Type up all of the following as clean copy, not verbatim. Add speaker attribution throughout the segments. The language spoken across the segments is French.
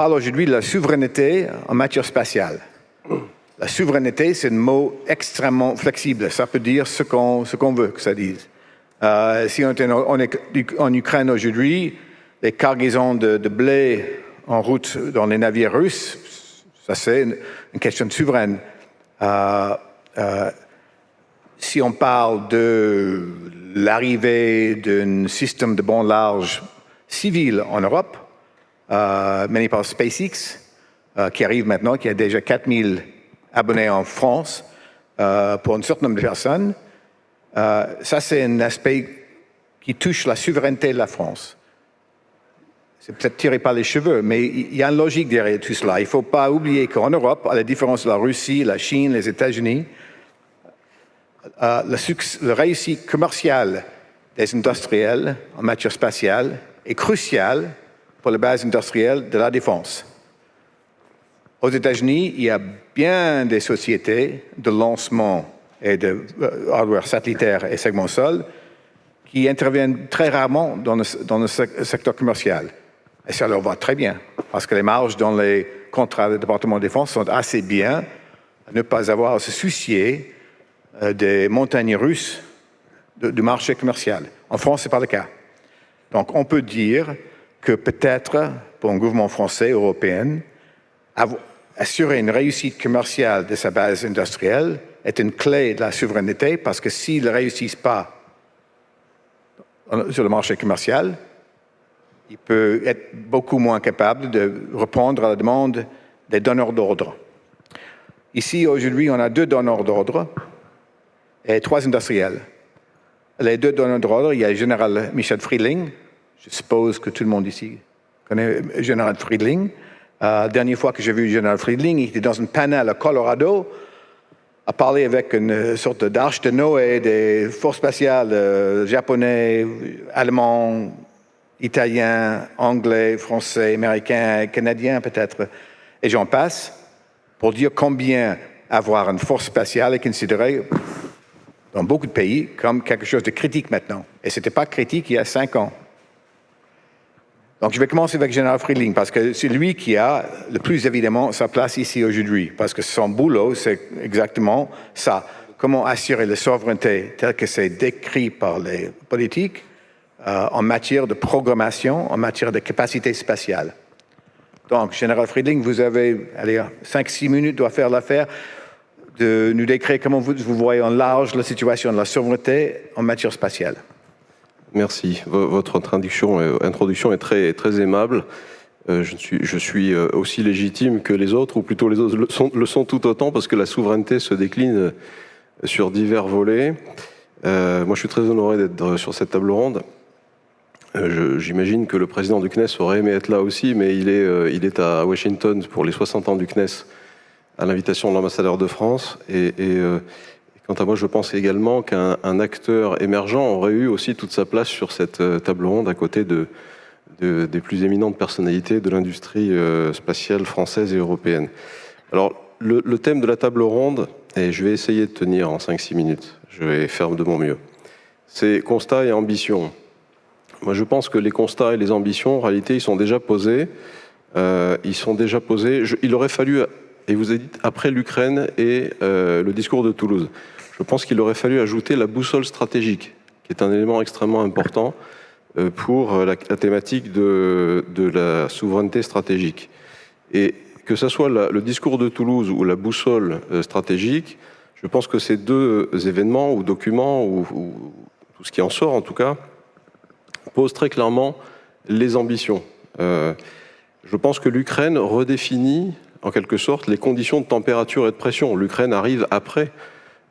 Speaker 1: parle aujourd'hui de la souveraineté en matière spatiale. La souveraineté, c'est un mot extrêmement flexible. Ça peut dire ce qu'on veut que ça dise. Si on est en Ukraine aujourd'hui, les cargaisons de blé en route dans les navires russes, ça c'est une question souveraine. Si on parle de l'arrivée d'un système de bande large civil en Europe, mené par SpaceX, qui arrive maintenant, qui a déjà 4000 abonnés en France pour un certain nombre de personnes, ça c'est un aspect qui touche la souveraineté de la France. C'est peut-être tiré par les cheveux, mais il y a une logique derrière tout cela. Il ne faut pas oublier qu'en Europe, à la différence de la Russie, la Chine, les États-Unis, la réussite commerciale des industriels en matière spatiale est cruciale pour la base industrielle de la défense. Aux États-Unis, il y a bien des sociétés de lancement et de hardware satellitaire et segment sol qui interviennent très rarement dans le secteur commercial. Et ça leur va très bien, parce que les marges dans les contrats du département de défense sont assez bien à ne pas avoir à se soucier des montagnes russes du marché commercial. En France, ce n'est pas le cas. Donc, on peut dire que peut-être, pour un gouvernement français, européen, assurer une réussite commerciale de sa base industrielle est une clé de la souveraineté, parce que s'ils ne réussissent pas sur le marché commercial, il peut être beaucoup moins capable de répondre à la demande des donneurs d'ordre. Ici, aujourd'hui, on a 2 donneurs d'ordre et 3 industriels. Les 2 donneurs d'ordre, il y a le général Michel Friedling. Je suppose que tout le monde ici connaît le général Friedling. La dernière fois que j'ai vu le général Friedling, il était dans un panel à Colorado à parler avec une sorte d'arche de Noé des forces spatiales japonais, allemands, italiens, anglais, français, américains, canadiens peut-être, et j'en passe, pour dire combien avoir une force spatiale est considéré dans beaucoup de pays comme quelque chose de critique maintenant. Et ce n'était pas critique il y a 5 ans. Donc je vais commencer avec le général Friedling, parce que c'est lui qui a le plus évidemment sa place ici aujourd'hui, parce que son boulot, c'est exactement ça. Comment assurer la souveraineté telle que c'est décrit par les politiques en matière de programmation, en matière de capacité spatiale. Donc, général Friedling, vous avez 5-6 minutes doit faire l'affaire de nous décrire comment vous voyez en large la situation de la souveraineté en matière spatiale.
Speaker 2: Merci. Votre introduction est très, très aimable. Je suis aussi légitime que les autres, ou plutôt les autres le sont tout autant, parce que la souveraineté se décline sur divers volets. Moi, je suis très honoré d'être sur cette table ronde. J'imagine que le président du CNES aurait aimé être là aussi, mais il est à Washington pour les 60 ans du CNES, à l'invitation de l'ambassadeur de France. Quant à moi, je pense également qu'un acteur émergent aurait eu aussi toute sa place sur cette table ronde, à côté des plus éminentes personnalités de l'industrie spatiale française et européenne. Alors, le thème de la table ronde, et je vais essayer de tenir en 5-6 minutes, je vais faire de mon mieux, c'est constat et ambition. Moi, je pense que les constats et les ambitions, en réalité, ils sont déjà posés. Il aurait fallu, et vous avez dit, après l'Ukraine et le discours de Toulouse, je pense qu'il aurait fallu ajouter la boussole stratégique, qui est un élément extrêmement important pour la thématique de la souveraineté stratégique. Et que ce soit le discours de Toulouse ou la boussole stratégique, je pense que ces 2 événements ou documents, ou tout ce qui en sort en tout cas, pose très clairement les ambitions. Je pense que l'Ukraine redéfinit, en quelque sorte, les conditions de température et de pression. L'Ukraine arrive après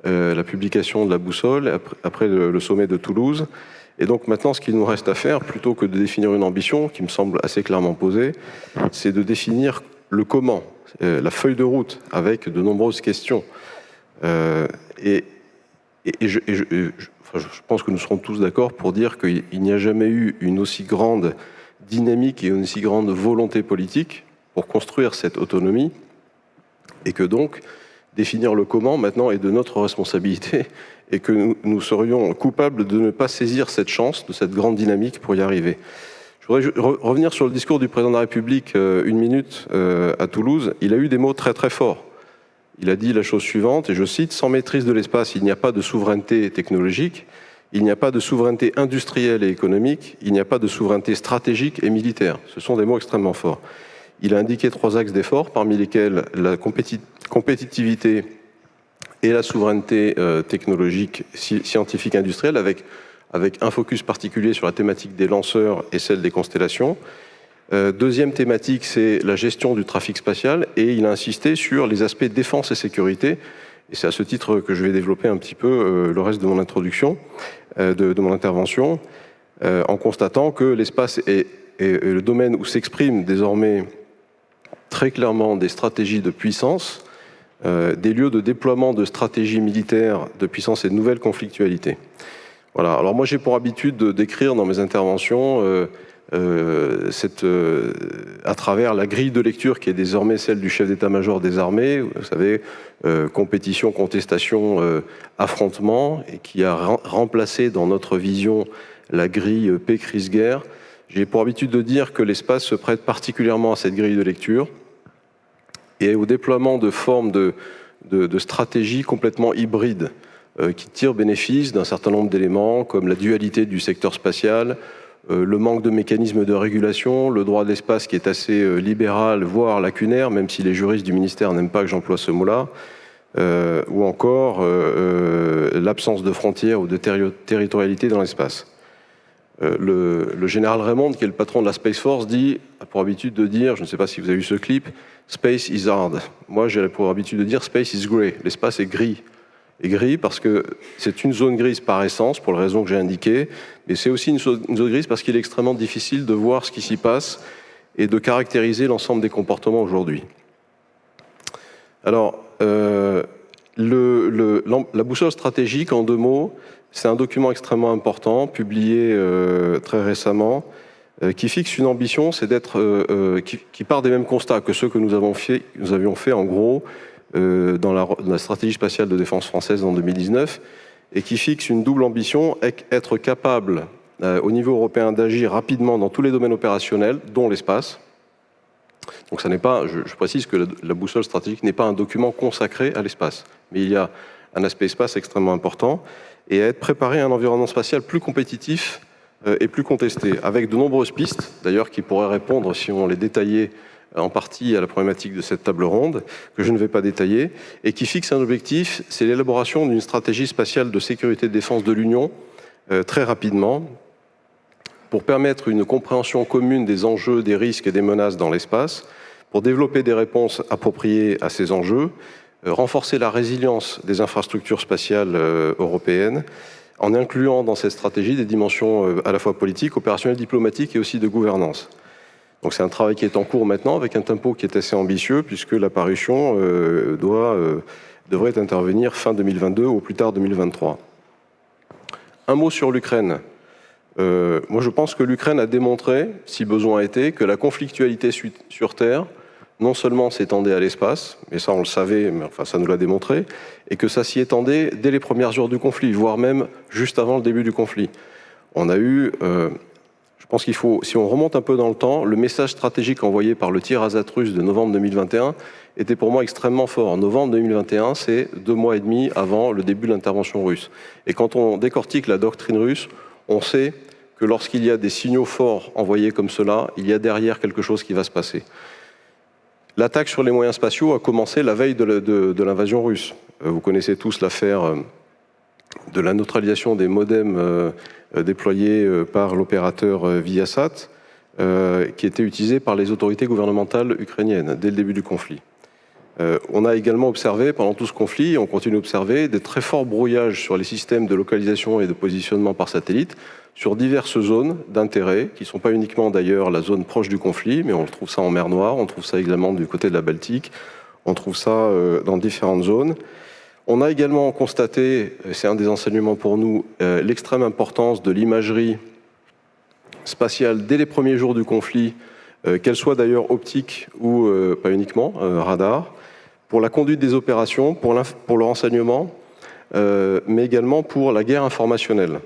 Speaker 2: la publication de la boussole, après le sommet de Toulouse. Et donc maintenant, ce qu'il nous reste à faire, plutôt que de définir une ambition, qui me semble assez clairement posée, c'est de définir le comment, la feuille de route, avec de nombreuses questions. Je pense que nous serons tous d'accord pour dire qu'il n'y a jamais eu une aussi grande dynamique et une aussi grande volonté politique pour construire cette autonomie, et que donc définir le comment maintenant est de notre responsabilité, et que nous serions coupables de ne pas saisir cette chance, de cette grande dynamique pour y arriver. Je voudrais revenir sur le discours du président de la République une minute à Toulouse. Il a eu des mots très très forts. Il a dit la chose suivante, et je cite, « Sans maîtrise de l'espace, il n'y a pas de souveraineté technologique, il n'y a pas de souveraineté industrielle et économique, il n'y a pas de souveraineté stratégique et militaire. » Ce sont des mots extrêmement forts. Il a indiqué 3 axes d'effort, parmi lesquels la compétitivité et la souveraineté technologique, scientifique, industrielle, avec un focus particulier sur la thématique des lanceurs et celle des constellations. Deuxième thématique, c'est la gestion du trafic spatial, et il a insisté sur les aspects défense et sécurité. Et c'est à ce titre que je vais développer un petit peu le reste de mon introduction, de mon intervention, en constatant que l'espace est le domaine où s'expriment désormais très clairement des stratégies de puissance, des lieux de déploiement de stratégies militaires de puissance et de nouvelles conflictualités. Voilà. Alors moi j'ai pour habitude de décrire dans mes interventions à travers la grille de lecture qui est désormais celle du chef d'état-major des armées, vous savez, compétition, contestation, affrontement, et qui a remplacé dans notre vision la grille paix, crise, guerre. J'ai pour habitude de dire que l'espace se prête particulièrement à cette grille de lecture et au déploiement de formes de stratégies complètement hybrides qui tirent bénéfice d'un certain nombre d'éléments comme la dualité du secteur spatial, le manque de mécanismes de régulation, le droit de l'espace qui est assez libéral, voire lacunaire, même si les juristes du ministère n'aiment pas que j'emploie ce mot-là, ou encore l'absence de frontières ou de territorialité dans l'espace. Le général Raymond, qui est le patron de la Space Force, a pour habitude de dire, je ne sais pas si vous avez vu ce clip, « Space is hard ». Moi, j'ai pour habitude de dire « Space is grey ». L'espace est gris. Et gris parce que c'est une zone grise par essence, pour les raisons que j'ai indiquées, mais c'est aussi une zone grise parce qu'il est extrêmement difficile de voir ce qui s'y passe et de caractériser l'ensemble des comportements aujourd'hui. Alors, la boussole stratégique, en 2 mots, c'est un document extrêmement important, publié très récemment, qui fixe une ambition, c'est qui part des mêmes constats que ceux que nous avions fait en gros dans la stratégie spatiale de défense française en 2019, et qui fixe une double ambition, être capable au niveau européen d'agir rapidement dans tous les domaines opérationnels, dont l'espace. Donc ça n'est pas, je précise que la boussole stratégique n'est pas un document consacré à l'espace, mais il y a un aspect espace extrêmement important, et à être préparé à un environnement spatial plus compétitif et plus contesté, avec de nombreuses pistes, d'ailleurs, qui pourraient répondre, si on les détaillait, en partie à la problématique de cette table ronde, que je ne vais pas détailler, et qui fixe un objectif, c'est l'élaboration d'une stratégie spatiale de sécurité et de défense de l'Union, très rapidement, pour permettre une compréhension commune des enjeux, des risques et des menaces dans l'espace, pour développer des réponses appropriées à ces enjeux, renforcer la résilience des infrastructures spatiales européennes, en incluant dans cette stratégie des dimensions à la fois politiques, opérationnelles, diplomatiques et aussi de gouvernance. Donc c'est un travail qui est en cours maintenant, avec un tempo qui est assez ambitieux, puisque la parution devrait intervenir fin 2022 ou plus tard 2023. Un mot sur l'Ukraine. Moi je pense que l'Ukraine a démontré, si besoin était, que la conflictualité sur Terre, non seulement s'étendait à l'espace, mais ça on le savait, mais enfin ça nous l'a démontré, et que ça s'y étendait dès les premières heures du conflit, voire même juste avant le début du conflit. On a eu... Je pense qu'il faut, si on remonte un peu dans le temps, le message stratégique envoyé par le tir Azat russe de novembre 2021 était pour moi extrêmement fort. Novembre 2021, c'est 2 mois et demi avant le début de l'intervention russe. Et quand on décortique la doctrine russe, on sait que lorsqu'il y a des signaux forts envoyés comme cela, il y a derrière quelque chose qui va se passer. L'attaque sur les moyens spatiaux a commencé la veille de l'invasion russe. Vous connaissez tous l'affaire de la neutralisation des modems déployés par l'opérateur Viasat, qui était utilisé par les autorités gouvernementales ukrainiennes dès le début du conflit. On a également observé, pendant tout ce conflit, on continue d'observer des très forts brouillages sur les systèmes de localisation et de positionnement par satellite sur diverses zones d'intérêt, qui ne sont pas uniquement d'ailleurs la zone proche du conflit, mais on trouve ça en mer Noire, on trouve ça également du côté de la Baltique, on trouve ça dans différentes zones. On a également constaté, c'est un des enseignements pour nous, l'extrême importance de l'imagerie spatiale dès les premiers jours du conflit, qu'elle soit d'ailleurs optique ou pas uniquement, radar, pour la conduite des opérations, pour le renseignement, mais également pour la guerre informationnelle.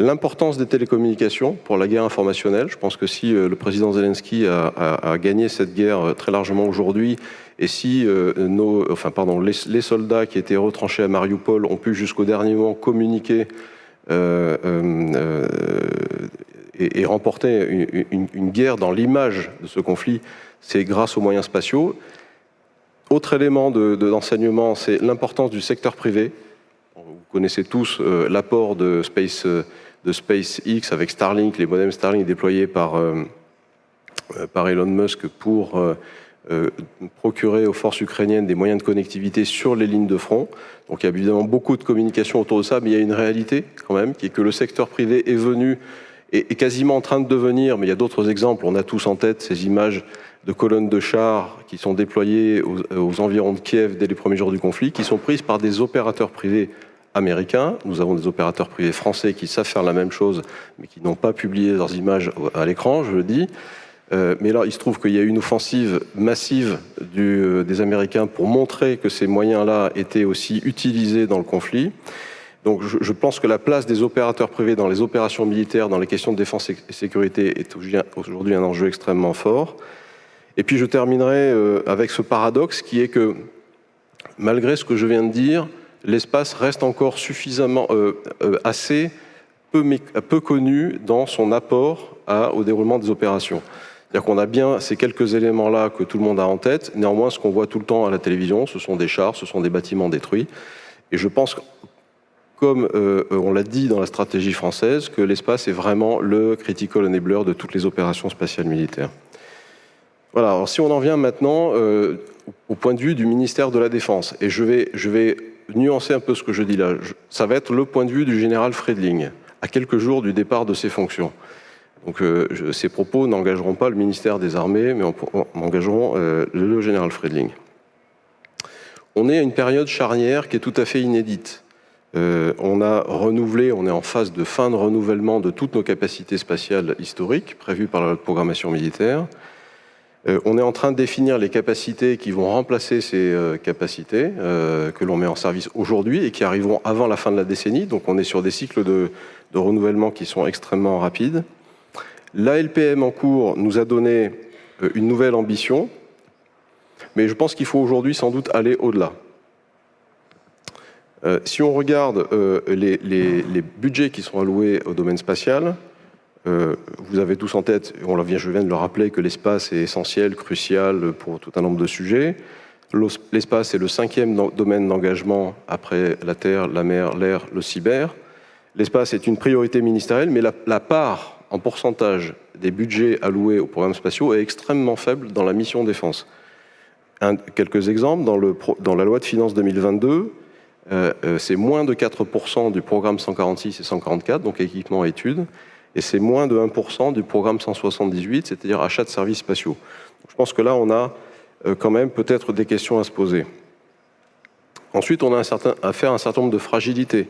Speaker 2: L'importance des télécommunications pour la guerre informationnelle. Je pense que si le président Zelensky a gagné cette guerre très largement aujourd'hui, et si les soldats qui étaient retranchés à Mariupol ont pu jusqu'au dernier moment communiquer et remporter une guerre dans l'image de ce conflit, c'est grâce aux moyens spatiaux. Autre élément d'enseignement, c'est l'importance du secteur privé. Vous connaissez tous l'apport de SpaceX avec Starlink, les modems Starlink déployés par Elon Musk pour procurer aux forces ukrainiennes des moyens de connectivité sur les lignes de front. Donc il y a évidemment beaucoup de communication autour de ça, mais il y a une réalité quand même, qui est que le secteur privé est venu, est quasiment en train de devenir, mais il y a d'autres exemples, on a tous en tête ces images de colonnes de chars qui sont déployées aux environs de Kiev dès les premiers jours du conflit, qui sont prises par des opérateurs privés américains. Nous avons des opérateurs privés français qui savent faire la même chose, mais qui n'ont pas publié leurs images à l'écran, je le dis. Mais là, il se trouve qu'il y a eu une offensive massive des Américains pour montrer que ces moyens-là étaient aussi utilisés dans le conflit. Donc je pense que la place des opérateurs privés dans les opérations militaires, dans les questions de défense et sécurité, est aujourd'hui un enjeu extrêmement fort. Et puis je terminerai avec ce paradoxe qui est que, malgré ce que je viens de dire, l'espace reste encore suffisamment assez peu connu dans son apport au déroulement des opérations. C'est-à-dire qu'on a bien ces quelques éléments-là que tout le monde a en tête. Néanmoins, ce qu'on voit tout le temps à la télévision, ce sont des chars, ce sont des bâtiments détruits. Et je pense, comme on l'a dit dans la stratégie française, que l'espace est vraiment le critical enabler de toutes les opérations spatiales militaires. Voilà, alors si on en vient maintenant au point de vue du ministère de la Défense, et je vais nuancer un peu ce que je dis là, ça va être le point de vue du général Friedling, à quelques jours du départ de ses fonctions. Donc ces propos n'engageront pas le ministère des Armées, mais engageront le général Friedling. On est à une période charnière qui est tout à fait inédite. On a renouvelé, on est en phase de fin de renouvellement de toutes nos capacités spatiales historiques prévues par la loi de programmation militaire. On est en train de définir les capacités qui vont remplacer ces capacités que l'on met en service aujourd'hui et qui arriveront avant la fin de la décennie. Donc on est sur des cycles de renouvellement qui sont extrêmement rapides. La LPM en cours nous a donné une nouvelle ambition, mais je pense qu'il faut aujourd'hui sans doute aller au-delà. Si on regarde les budgets qui sont alloués au domaine spatial, vous avez tous en tête, je viens de le rappeler, que l'espace est essentiel, crucial pour tout un nombre de sujets. L'espace est le 5e domaine d'engagement après la Terre, la mer, l'air, le cyber. L'espace est une priorité ministérielle, mais la part en pourcentage des budgets alloués aux programmes spatiaux est extrêmement faible dans la mission défense. Quelques exemples, dans la loi de finances 2022, c'est moins de 4% du programme 146 et 144, donc équipement et études, et c'est moins de 1% du programme 178, c'est-à-dire achat de services spatiaux. Donc je pense que là, on a quand même peut-être des questions à se poser. Ensuite, on a affaire à un certain nombre de fragilités.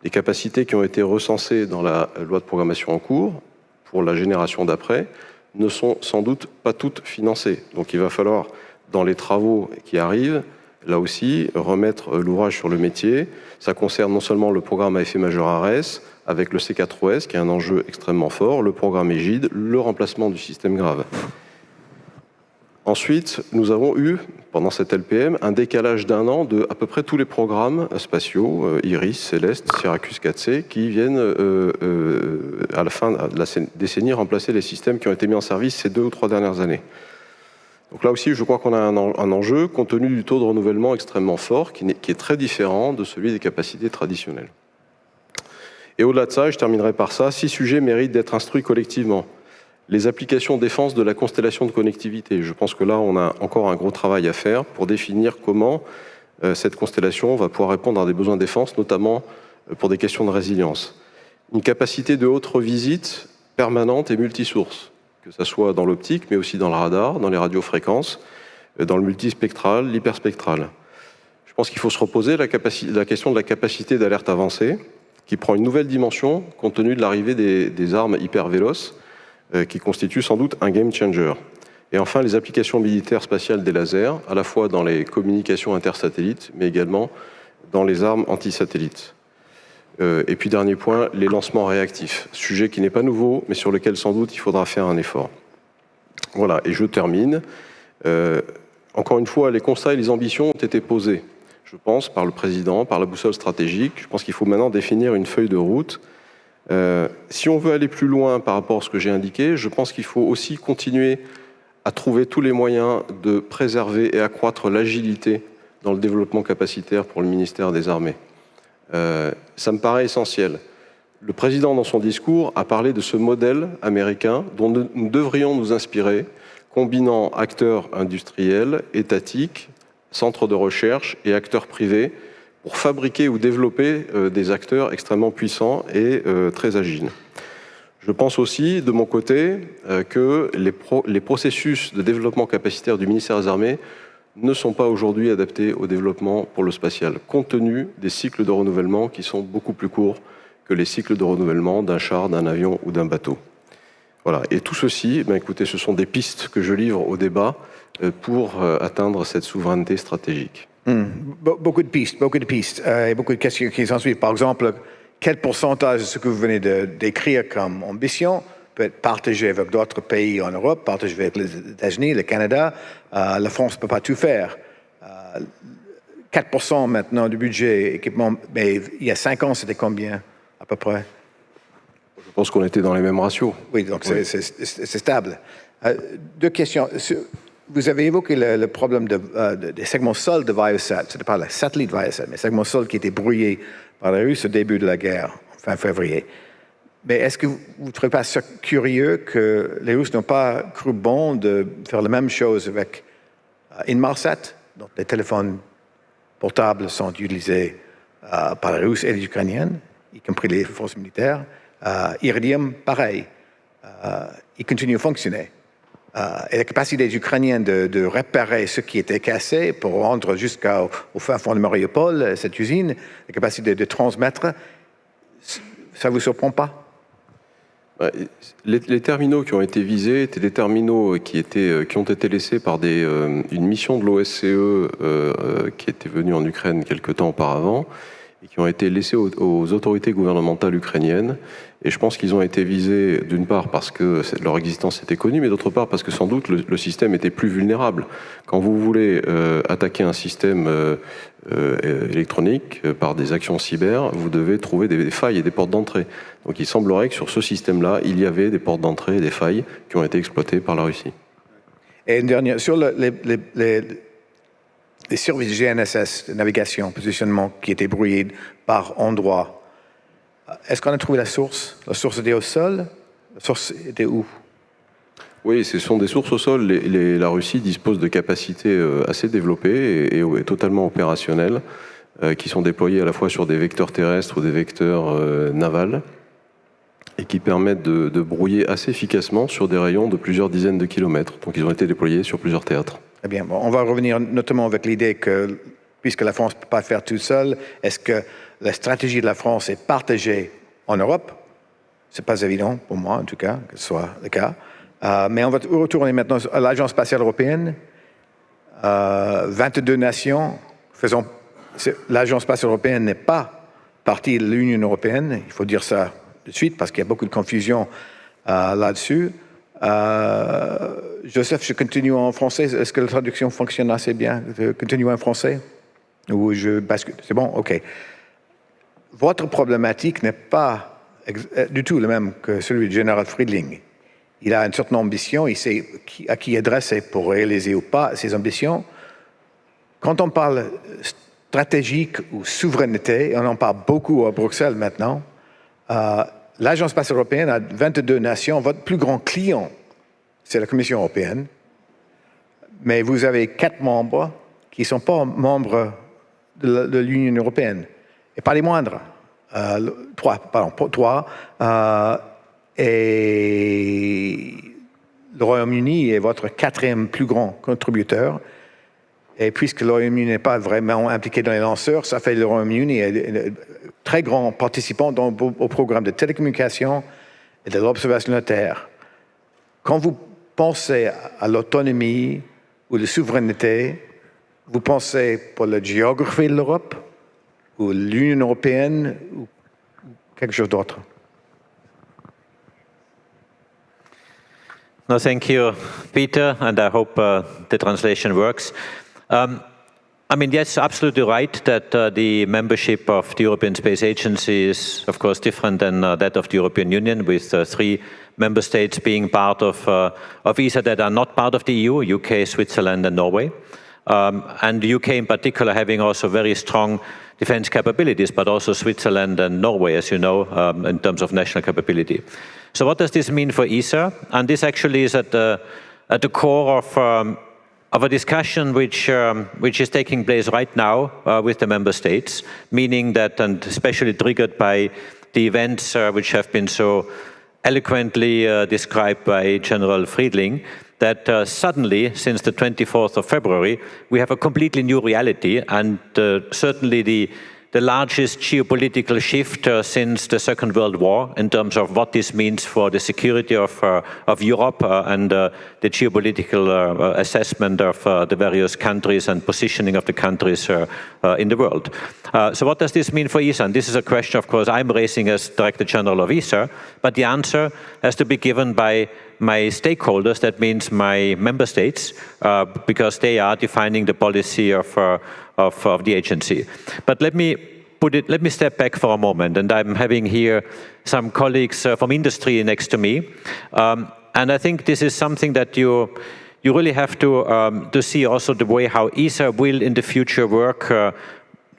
Speaker 2: Les capacités qui ont été recensées dans la loi de programmation en cours, pour la génération d'après, ne sont sans doute pas toutes financées. Donc il va falloir, dans les travaux qui arrivent, là aussi, remettre l'ouvrage sur le métier. Ça concerne non seulement le programme à effet majeur ARES, avec le C4OS, qui est un enjeu extrêmement fort, le programme Égide, le remplacement du système grave. Ensuite, nous avons eu, pendant cette LPM, un décalage d'un an de à peu près tous les programmes spatiaux, Iris, Céleste, Syracuse 4C, qui viennent, à la fin de la décennie, remplacer les systèmes qui ont été mis en service ces 2 ou 3 dernières années. Donc là aussi, je crois qu'on a un enjeu, compte tenu du taux de renouvellement extrêmement fort, qui est très différent de celui des capacités traditionnelles. Et au-delà de ça, je terminerai par ça, 6 sujets méritent d'être instruits collectivement. Les applications défense de la constellation de connectivité. Je pense que là, on a encore un gros travail à faire pour définir comment cette constellation va pouvoir répondre à des besoins de défense, notamment pour des questions de résilience. Une capacité de haute revisite permanente et multisource, que ce soit dans l'optique, mais aussi dans le radar, dans les radiofréquences, dans le multispectral, l'hyperspectral. Je pense qu'il faut se reposer la question de la capacité d'alerte avancée, qui prend une nouvelle dimension compte tenu de l'arrivée des armes hyper véloces, qui constitue sans doute un game changer. Et enfin, les applications militaires spatiales des lasers, à la fois dans les communications intersatellites, mais également dans les armes antisatellites. Et puis dernier point, les lancements réactifs. Sujet qui n'est pas nouveau, mais sur lequel sans doute il faudra faire un effort. Voilà, et je termine. Encore une fois, les constats et les ambitions ont été posés, je pense, par le président, par la boussole stratégique. Je pense qu'il faut maintenant définir une feuille de route. Si on veut aller plus loin par rapport à ce que j'ai indiqué, je pense qu'il faut aussi continuer à trouver tous les moyens de préserver et accroître l'agilité dans le développement capacitaire pour le ministère des Armées. Ça me paraît essentiel. Le président, dans son discours, a parlé de ce modèle américain dont nous devrions nous inspirer, combinant acteurs industriels, étatiques, centres de recherche et acteurs privés pour fabriquer ou développer des acteurs extrêmement puissants et très agiles. Je pense aussi, de mon côté, que les processus de développement capacitaire du ministère des Armées ne sont pas aujourd'hui adaptés au développement pour le spatial, compte tenu des cycles de renouvellement qui sont beaucoup plus courts que les cycles de renouvellement d'un char, d'un avion ou d'un bateau. Voilà. Et tout ceci, écoutez, ce sont des pistes que je livre au débat pour atteindre cette souveraineté stratégique.
Speaker 1: Beaucoup de pistes et beaucoup de questions qui sont suivies. Par exemple, quel pourcentage de ce que vous venez de décrire comme ambition peut être partagé avec d'autres pays en Europe, partagé avec les États-Unis, le Canada. La France ne peut pas tout faire. 4% maintenant du budget équipement, mais il y a 5 ans, c'était combien à peu près?
Speaker 2: Je pense qu'on était dans les mêmes ratios.
Speaker 1: Oui, donc oui. C'est stable. Deux questions. Vous avez évoqué le problème des segments sol de Viasat. Ce n'était pas le satellite Viasat, mais segments sol qui étaient brouillés par les Russes au début de la guerre, fin février. Mais est-ce que vous ne trouvez pas ça curieux que les Russes n'ont pas cru bon de faire la même chose avec Inmarsat, dont les téléphones portables sont utilisés par les Russes et les Ukrainiens, y compris les forces militaires. Iridium, pareil. Il continue à fonctionner. Et la capacité des Ukrainiens de réparer ce qui était cassé pour rendre jusqu'au fin fond de Mariupol, cette usine, la capacité de transmettre, ça ne vous surprend pas?
Speaker 2: Les terminaux qui ont été visés étaient des terminaux qui ont été laissés par une mission de l'OSCE qui était venue en Ukraine quelque temps auparavant et qui ont été laissés aux autorités gouvernementales ukrainiennes. Et je pense qu'ils ont été visés d'une part parce que leur existence était connue, mais d'autre part parce que sans doute le système était plus vulnérable. Quand vous voulez attaquer un système électronique par des actions cyber, vous devez trouver des failles et des portes d'entrée. Donc il semblerait que sur ce système-là, il y avait des portes d'entrée et des failles qui ont été exploitées par la Russie.
Speaker 1: Et une dernière, sur les services GNSS, de navigation, positionnement, qui étaient brouillés par endroits, est-ce qu'on a trouvé la source? La source était au sol? La source était où?
Speaker 2: Oui, ce sont des sources au sol. La Russie dispose de capacités assez développées et totalement opérationnelles qui sont déployées à la fois sur des vecteurs terrestres ou des vecteurs navals et qui permettent de brouiller assez efficacement sur des rayons de plusieurs dizaines de kilomètres. Donc ils ont été déployés sur plusieurs théâtres.
Speaker 1: Eh bien, bon, on va revenir notamment avec l'idée que, puisque la France ne peut pas faire tout seul, est-ce que la stratégie de la France est partagée en Europe? Ce n'est pas évident, pour moi en tout cas, que ce soit le cas. Mais on va retourner maintenant à l'Agence spatiale européenne. 22 nations. L'Agence spatiale européenne n'est pas partie de l'Union européenne. Il faut dire ça de suite parce qu'il y a beaucoup de confusion là-dessus. Joseph, je continue en français. Est-ce que la traduction fonctionne assez bien? Je continue en français? Ou je bascule? C'est bon? OK. Votre problématique n'est pas du tout la même que celui du général Friedling. Il a une certaine ambition, il sait à qui adresser pour réaliser ou pas ses ambitions. Quand on parle stratégique ou souveraineté, et on en parle beaucoup à Bruxelles maintenant, l'Agence spatiale européenne a 22 nations. Votre plus grand client, c'est la Commission européenne. Mais vous avez 4 membres qui ne sont pas membres de l'Union européenne. Et pas les moindres. 3. Et le Royaume-Uni est votre 4e plus grand contributeur. Et puisque le Royaume-Uni n'est pas vraiment impliqué dans les lanceurs, ça fait le Royaume-Uni un très grand participant au programme de télécommunications et de l'observation de la Terre. Quand vous pensez à l'autonomie ou la souveraineté, vous pensez pour la géographie de l'Europe ou l'Union européenne ou quelque chose d'autre.
Speaker 3: No, thank you, Peter, and I hope the translation works. I mean, yes, absolutely right that the membership of the European Space Agency is, of course, different than that of the European Union, with 3 member states being part of ESA that are not part of the EU, UK, Switzerland, and Norway. And the UK in particular having also very strong defense capabilities, but also Switzerland and Norway, as you know, in terms of national capability. So what does this mean for ESA? And this actually is at the core of a discussion which is taking place right now with the member states, meaning that, and especially triggered by the events which have been so eloquently described by General Friedling, that suddenly, since the 24th of February, we have a completely new reality, and certainly the largest geopolitical shift since the Second World War in terms of what this means for the security of Europe and the geopolitical assessment of the various countries and positioning of the countries in the world. So what does this mean for ESA? And this is a question, of course, I'm raising as Director General of ESA, but the answer has to be given by my stakeholders, that means my member states, because they are defining the policy of the agency. But let me step back for a moment, and I'm having here some colleagues from industry next to me, and I think this is something that you really have to see also the way how ESA will in the future work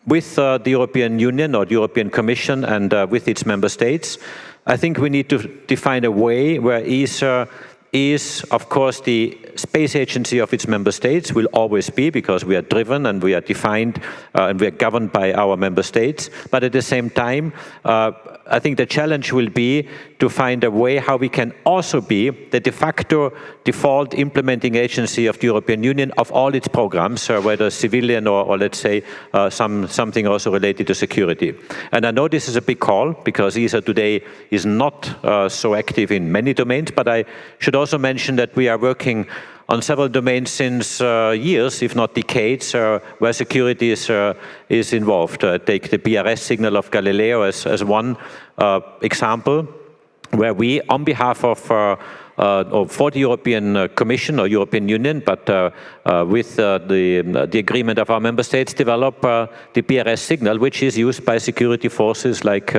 Speaker 3: with the European Union or the European Commission and with its member states. I think we need to define a way where ESA is, of course, the space agency of its member states, will always be, because we are driven and we are defined and we are governed by our member states. But at the same time, I think the challenge will be to find a way how we can also be the de facto default implementing agency of the European Union of all its programs, whether civilian or let's say something also related to security. And I know this is a big call, because ESA today is not so active in many domains, but I should also mention that we are working on several domains since years, if not decades, where security is involved. Take the PRS signal of Galileo as one example, where we, on behalf of for the European Commission or European Union, but with the agreement of our member states, develop the PRS signal, which is used by security forces like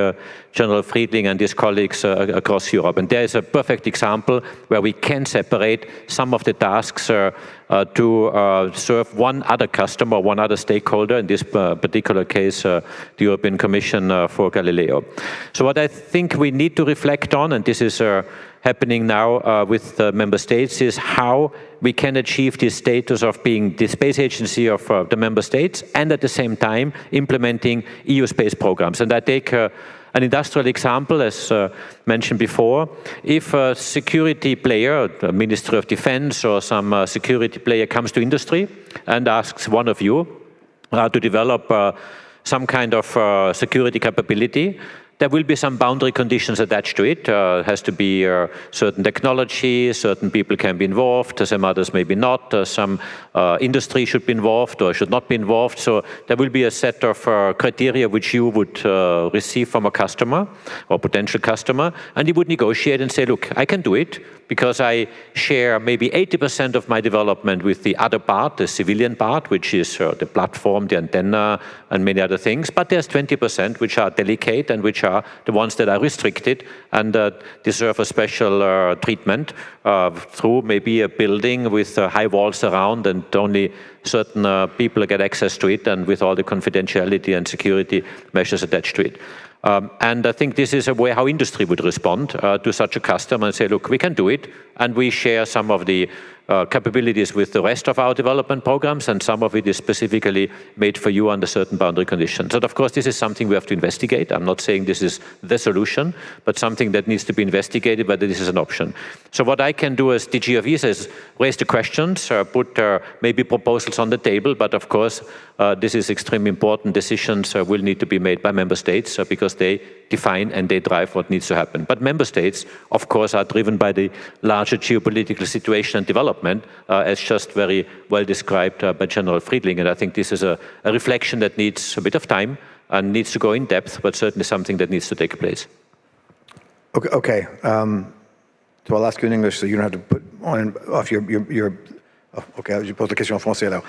Speaker 3: General Friedling and his colleagues across Europe. And there is a perfect example where we can separate some of the tasks to serve one other customer, one other stakeholder, in this particular case, the European Commission for Galileo. So what I think we need to reflect on, and this is happening now with the member states, is how we can achieve this status of being the space agency of the member states and at the same time implementing EU space programs. And I take an industrial example, as mentioned before. If a security player, the Ministry of Defense or some security player comes to industry and asks one of you to develop some kind of security capability, there will be some boundary conditions attached to it. It has to be certain technology, certain people can be involved, some others maybe not, some industry should be involved or should not be involved. So there will be a set of criteria which you would receive from a customer or potential customer, and you would negotiate and say, look, I can do it because I share maybe 80% of my development with the other part, the civilian part, which is the platform, the antenna, and many other things. But there's 20% which are delicate and which are the ones that are restricted and deserve a special treatment through maybe a building with high walls around and only certain people get access to it, and with all the confidentiality and security measures attached to it. And I think this is a way how industry would respond to such a customer and say, look, we can do it, and we share some of the capabilities with the rest of our development programs, and some of it is specifically made for you under certain boundary conditions. And of course, this is something we have to investigate. I'm not saying this is the solution, but something that needs to be investigated, whether this is an option. So what I can do as DG of ESA is raise the questions, put maybe proposals on the table, but of course, this is extremely important. Decisions will need to be made by member states because they define and they drive what needs to happen. But member states, of course, are driven by the larger geopolitical situation and development, as just very well described by General Friedling. And I think this is a reflection that needs a bit of time and needs to go in depth, but certainly something that needs to take place.
Speaker 1: Okay. So I'll ask you in English, so you don't have to put on off your okay, je pose la question en français alors.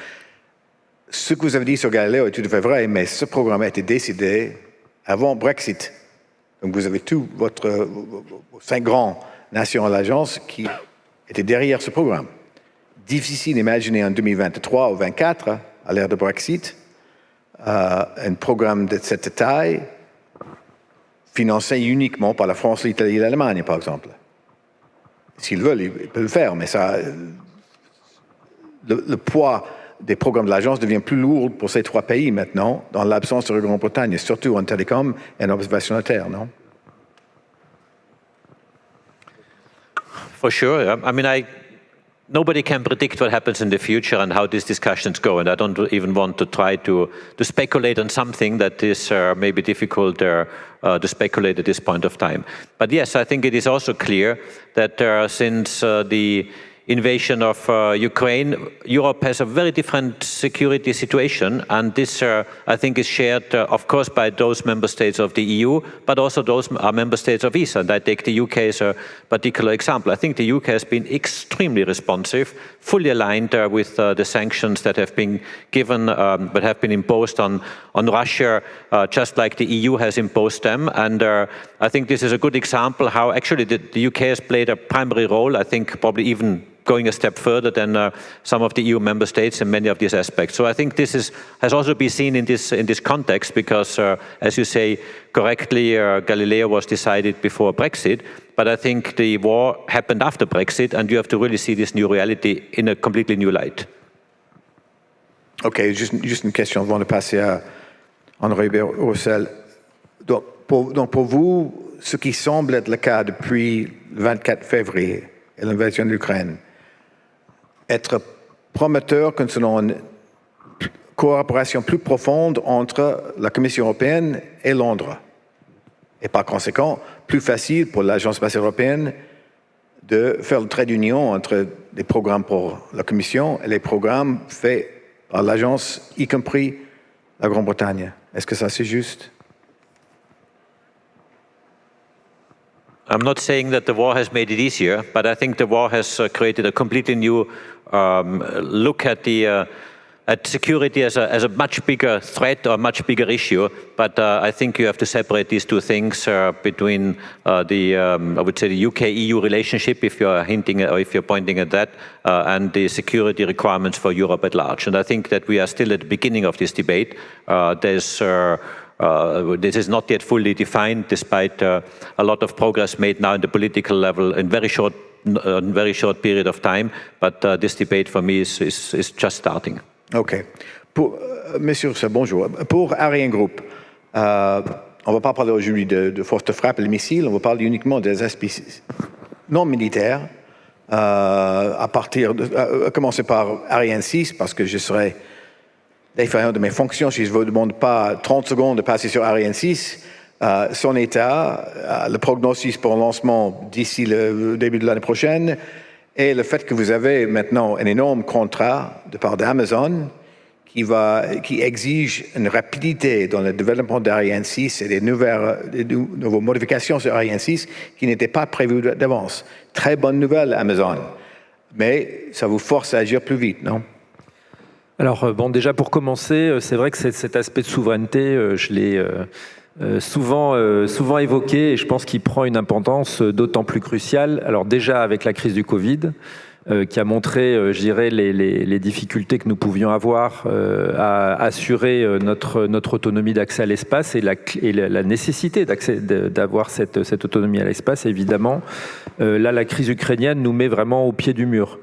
Speaker 1: Ce que vous avez dit sur Galileo est tout à fait vrai, mais ce programme a été décidé avant Brexit. Donc vous avez tous vos 5 grandes nations à l'agence qui étaient derrière ce programme. Difficile d'imaginer en 2023 ou 2024, à l'ère de Brexit, un programme de cette taille financé uniquement par la France, l'Italie et l'Allemagne, par exemple. S'ils veulent, ils peuvent le faire, mais ça, le poids des programmes de l'agence devient plus lourd pour ces 3 pays maintenant, dans l'absence de la Grande-Bretagne, surtout en télécom et en observation de terre, non?
Speaker 3: For sure. I mean, nobody can predict what happens in the future and how these discussions go, and I don't even want to try to speculate on something that is maybe difficult to speculate at this point of time. But yes, I think it is also clear that since the invasion of Ukraine, Europe has a very different security situation, and this, I think, is shared, of course, by those member states of the EU, but also those member states of ESA. And I take the UK as a particular example. I think the UK has been extremely responsive, fully aligned with the sanctions that have been given, but have been imposed on Russia, just like the EU has imposed them. And I think this is a good example how actually the UK has played a primary role, I think probably even going a step further than some of the EU member states in many of these aspects. So I think this has also been seen in this context because, as you say correctly, Galileo was decided before Brexit, but I think the war happened after Brexit, and you have to really see this new reality in a completely new light.
Speaker 1: Ok, juste une question avant de passer à Henri Roussel. Donc pour vous, ce qui semble être le cas depuis le 24 février et l'invasion de l'Ukraine, être prometteur concernant une coopération plus profonde entre la Commission européenne et Londres. Et par conséquent, plus facile pour l'Agence spatiale européenne de faire le trait d'union entre les programmes pour la Commission et les programmes faits par l'Agence, y compris la Grande-Bretagne. Est-ce que ça c'est juste?
Speaker 3: I'm not saying that the war has made it easier, but I think the war has created a completely new look at security as a much bigger threat or a much bigger issue. But I think you have to separate these two things between I would say the UK-EU relationship, if you're hinting or if you're pointing at that, and the security requirements for Europe at large. And I think that we are still at the beginning of this debate. This is not yet fully defined, despite a lot of progress made now in the political level in very short period of time. But this debate for me is just starting.
Speaker 1: OK. Monsieur Roussel, bonjour. Pour Ariane Group, on ne va pas parler aujourd'hui de force de frappe et de missiles, on va parler uniquement des aspects non militaires, à commencer par Ariane 6, parce que je serai défaillant de mes fonctions si je ne vous demande pas 30 secondes de passer sur Ariane 6. Son état, le prognostic pour le lancement d'ici le début de l'année prochaine, et le fait que vous avez maintenant un énorme contrat de part d'Amazon qui exige une rapidité dans le développement d'Ariane 6 et des nouvelles modifications sur Ariane 6 qui n'étaient pas prévues d'avance. Très bonne nouvelle, Amazon. Mais ça vous force à agir plus vite, non?
Speaker 4: Alors, bon, déjà pour commencer, c'est vrai que cet aspect de souveraineté, je l'ai souvent évoqué et je pense qu'il prend une importance d'autant plus cruciale. Alors déjà avec la crise du Covid, qui a montré, je dirais, les difficultés que nous pouvions avoir à assurer notre autonomie d'accès à l'espace et la nécessité d'avoir cette autonomie à l'espace, évidemment. Là, la crise ukrainienne nous met vraiment au pied du mur.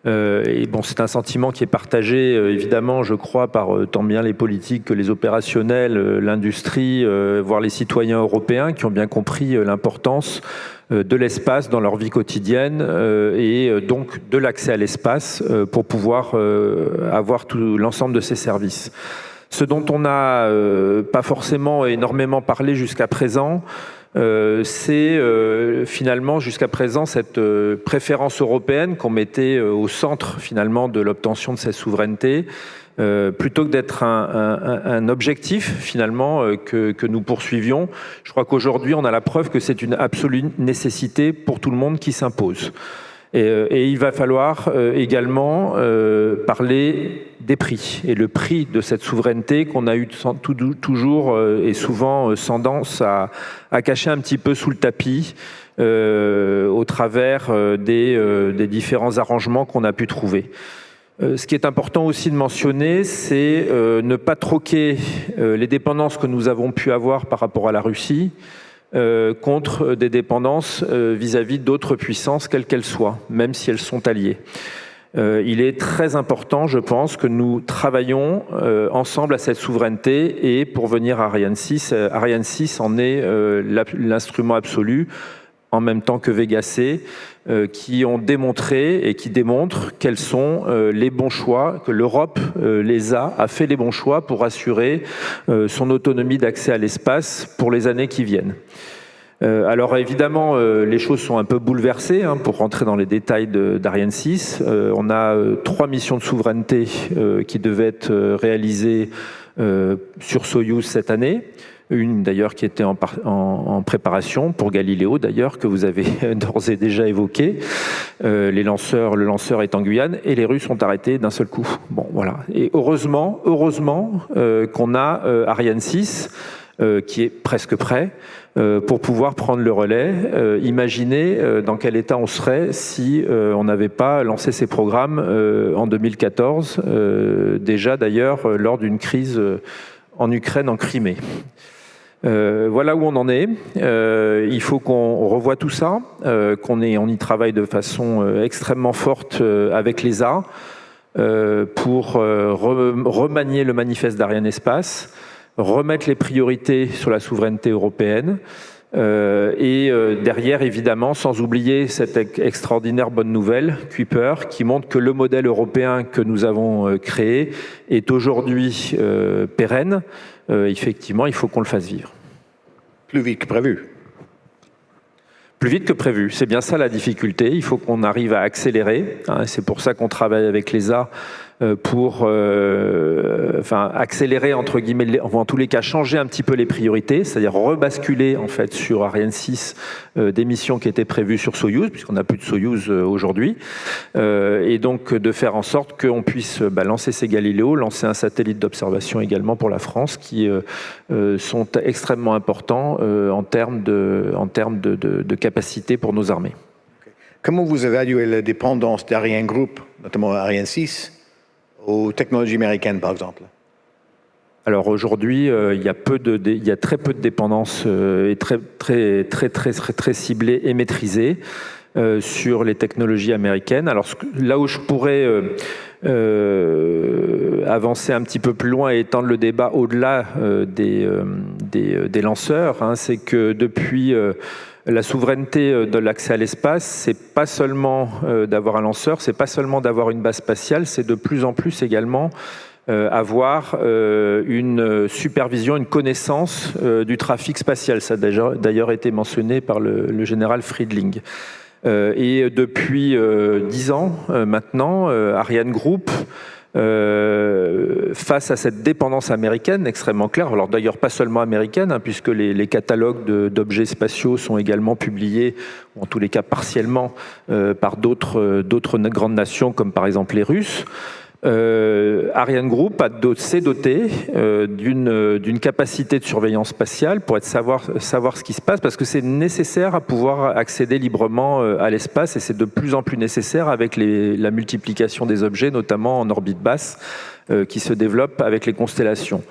Speaker 4: Et bon, c'est un sentiment qui est partagé, évidemment, je crois, par tant bien les politiques que les opérationnels, l'industrie, voire les citoyens européens qui ont bien compris l'importance de l'espace dans leur vie quotidienne et donc de l'accès à l'espace pour pouvoir avoir tout l'ensemble de ces services. Ce dont on n'a pas forcément énormément parlé jusqu'à présent, c'est finalement jusqu'à présent cette préférence européenne qu'on mettait au centre finalement de l'obtention de cette souveraineté plutôt que d'être un objectif finalement que nous poursuivions. Je crois qu'aujourd'hui on a la preuve que c'est une absolue nécessité pour tout le monde qui s'impose. Et il va falloir également parler des prix et le prix de cette souveraineté qu'on a eu toujours et souvent tendance à cacher un petit peu sous le tapis au travers des différents arrangements qu'on a pu trouver. Ce qui est important aussi de mentionner, c'est ne pas troquer les dépendances que nous avons pu avoir par rapport à la Russie contre des dépendances vis-à-vis d'autres puissances, quelles qu'elles soient, même si elles sont alliées. Il est très important, je pense, que nous travaillions ensemble à cette souveraineté et pour venir à Ariane 6, Ariane 6 en est l'instrument absolu, en même temps que Vega C, qui ont démontré et qui démontrent quels sont les bons choix, que l'Europe, l'ESA, a fait les bons choix pour assurer son autonomie d'accès à l'espace pour les années qui viennent. Alors évidemment, les choses sont un peu bouleversées, pour rentrer dans les détails d'Ariane 6. On a 3 missions de souveraineté qui devaient être réalisées sur Soyouz cette année. Une d'ailleurs qui était en préparation pour Galileo d'ailleurs, que vous avez d'ores et déjà évoqué. Le lanceur est en Guyane et les Russes ont arrêté d'un seul coup. Bon voilà. Et heureusement qu'on a Ariane 6 qui est presque prêt pour pouvoir prendre le relais. Imaginez dans quel état on serait si on n'avait pas lancé ces programmes en 2014, déjà d'ailleurs lors d'une crise en Ukraine, en Crimée. Voilà où on en est. Il faut qu'on revoie tout ça, on y travaille de façon extrêmement forte avec l'ESA pour remanier le manifeste d'Ariane Espace, remettre les priorités sur la souveraineté européenne et derrière, évidemment, sans oublier cette extraordinaire bonne nouvelle, Kuiper, qui montre que le modèle européen que nous avons créé est aujourd'hui pérenne. Effectivement, il faut qu'on le fasse vivre.
Speaker 1: Plus vite que prévu.
Speaker 4: Plus vite que prévu, c'est bien ça la difficulté. Il faut qu'on arrive à accélérer. C'est pour ça qu'on travaille avec l'ESA pour accélérer entre guillemets, en tous les cas changer un petit peu les priorités, c'est-à-dire rebasculer en fait sur Ariane 6 des missions qui étaient prévues sur Soyouz, puisqu'on n'a plus de Soyouz aujourd'hui, et donc de faire en sorte qu'on puisse lancer ces Galiléo, lancer un satellite d'observation également pour la France, qui sont extrêmement importants en termes de capacité pour nos armées.
Speaker 1: Comment vous évaluez la dépendance d'Ariane Group, notamment Ariane 6, aux technologies américaines, par exemple?
Speaker 4: Alors aujourd'hui, il y a très peu de dépendance et très ciblée et maîtrisée sur les technologies américaines. Alors là où je pourrais avancer un petit peu plus loin et étendre le débat au-delà des lanceurs, c'est que depuis la souveraineté de l'accès à l'espace, c'est pas seulement d'avoir un lanceur, c'est pas seulement d'avoir une base spatiale, c'est de plus en plus également avoir une supervision, une connaissance du trafic spatial. Ça a d'ailleurs été mentionné par le général Friedling. Et depuis 10 ans maintenant, Ariane Group, face à cette dépendance américaine extrêmement claire, alors d'ailleurs pas seulement américaine, puisque les catalogues d'objets spatiaux sont également publiés, ou en tous les cas partiellement, par d'autres grandes nations, comme par exemple les Russes. Ariane Group s'est doté d'une capacité de surveillance spatiale pour savoir ce qui se passe, parce que c'est nécessaire à pouvoir accéder librement à l'espace, et c'est de plus en plus nécessaire avec la multiplication des objets, notamment en orbite basse, qui se développe avec les constellations.